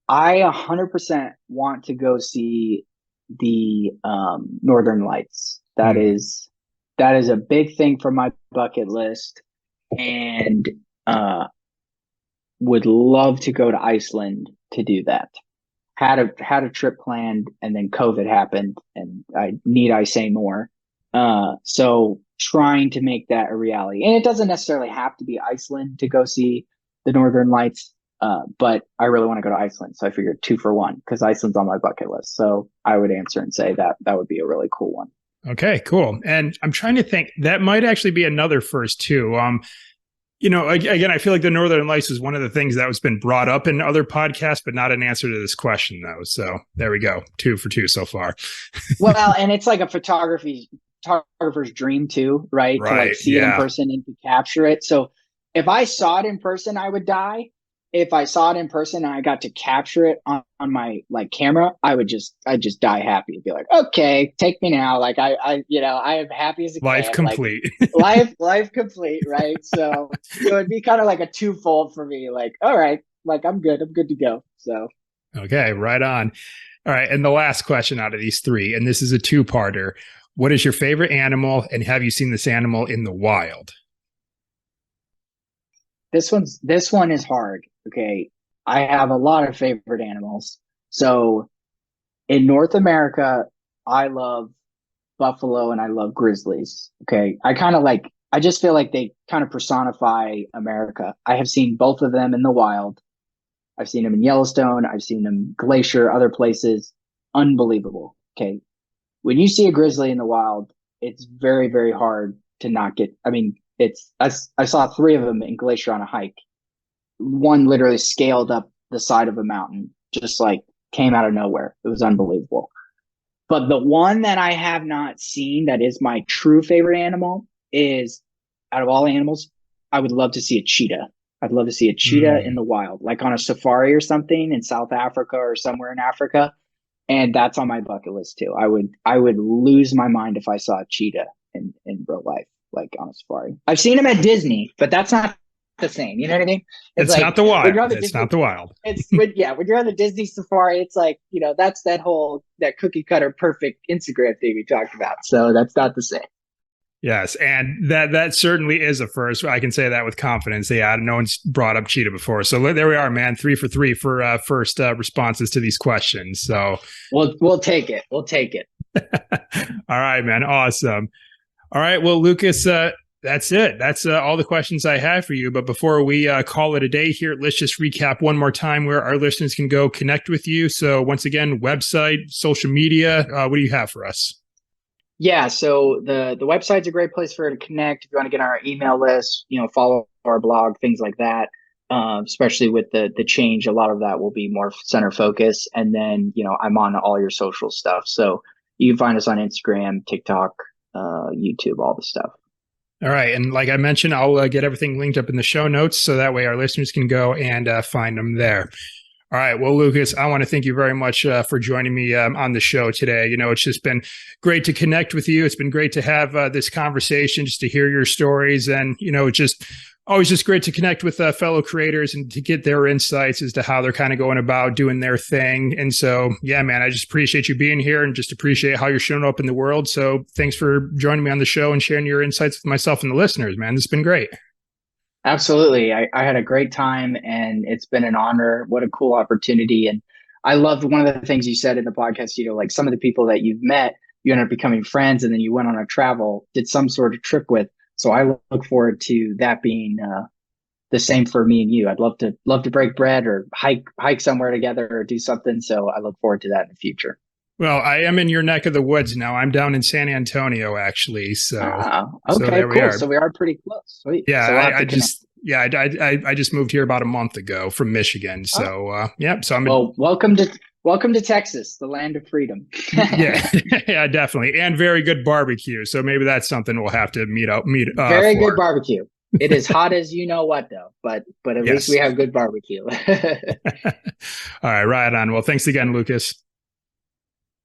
I 100% want to go see the Northern Lights. Mm, That is a big thing for my bucket list, and uh, would love to go to Iceland to do that. Had a trip planned, and then COVID happened, and I say more. So trying to make that a reality, and it doesn't necessarily have to be Iceland to go see the Northern Lights. But I really want to go to Iceland. So I figured 2 for 1 because Iceland's on my bucket list. So I would answer and say that that would be a really cool one. Okay, cool. And I'm trying to think that might actually be another first too. Again, I feel like the Northern Lights is one of the things that was been brought up in other podcasts, but not an answer to this question though. So there we go. 2 for 2 so far. Well, and it's like a photographer's dream too, right? To Right. like see it in Yeah. person and to capture it. So if I saw it in person, I would die. If I saw it in person and I got to capture it on my like camera, I'd just die happy and be like, okay, take me now. Like I am happy as a Life can. Like complete. life complete, right? So it'd be kind of like a twofold for me. Like, all right, like I'm good to go. So Okay, right on. All right. And the last question out of these three, and this is a two-parter. What is your favorite animal, and have you seen this animal in the wild? this one is hard. Okay. I have a lot of favorite animals. So in North America, I love buffalo and I love grizzlies. Okay. I just feel like they kind of personify America. I have seen both of them in the wild. I've seen them in Yellowstone. I've seen them glacier, other places. Unbelievable. Okay. When you see a grizzly in the wild, it's very, very hard to not get. I mean, I saw 3 of them in glacier on a hike. One literally scaled up the side of a mountain, just like came out of nowhere. It was unbelievable. But the one that I have not seen that is my true favorite animal is out of all animals, I would love to see a cheetah. I'd love to see a cheetah in Mm. the wild, like on a safari or something in South Africa or somewhere in Africa. And that's on my bucket list too. I would lose my mind if I saw a cheetah in real life, like on a safari. I've seen them at Disney, but that's not the same. You know what I mean? It's It's not like the when wild. you're on the It's Disney, not the wild. when you're on the Disney safari, it's like, that's that cookie cutter perfect Instagram thing we talked about. So that's not the same. Yes, and that certainly is a first. I can say that with confidence. Yeah, no one's brought up cheetah before, so there we are, man. 3 for 3 for first responses to these questions. So We'll take it. We'll take it. all right, man, awesome. All right, well, Lucas, that's it. That's all the questions I have for you. But before we call it a day here, let's just recap one more time where our listeners can go connect with you. So once again, website, social media. What do you have for us? Yeah, so the website's a great place for her to connect. If you want to get on our email list, follow our blog, things like that. Especially with the change, a lot of that will be more center focus. And then, I'm on all your social stuff. So you can find us on Instagram, TikTok, YouTube, all the stuff. All right. And like I mentioned, I'll get everything linked up in the show notes so that way our listeners can go and find them there. All right. Well, Lucas, I want to thank you very much for joining me on the show today. It's just been great to connect with you. It's been great to have this conversation, just to hear your stories. And, it's just always just great to connect with fellow creators and to get their insights as to how they're kind of going about doing their thing. And so, yeah, man, I just appreciate you being here and just appreciate how you're showing up in the world. So thanks for joining me on the show and sharing your insights with myself and the listeners, man. This has been great. Absolutely. I had a great time and it's been an honor. What a cool opportunity. And I loved one of the things you said in the podcast, like some of the people that you've met, you ended up becoming friends and then you went on a travel, did some sort of trip with. So I look forward to that being the same for me and you. I'd love to break bread or hike somewhere together or do something. So I look forward to that in the future. Well, I am in your neck of the woods now. I'm down in San Antonio, actually. So, Okay, there we cool. are. So we are pretty close. Sweet. Yeah, So we'll have to connect. I just moved here about a month ago from Michigan. So, yeah. So welcome to Texas, the land of freedom. yeah, yeah, definitely, and very good barbecue. So maybe that's something we'll have to meet. Very for. good barbecue. It is hot as you know what though, but at least we have good barbecue. All right, right on. Well, thanks again, Lucas.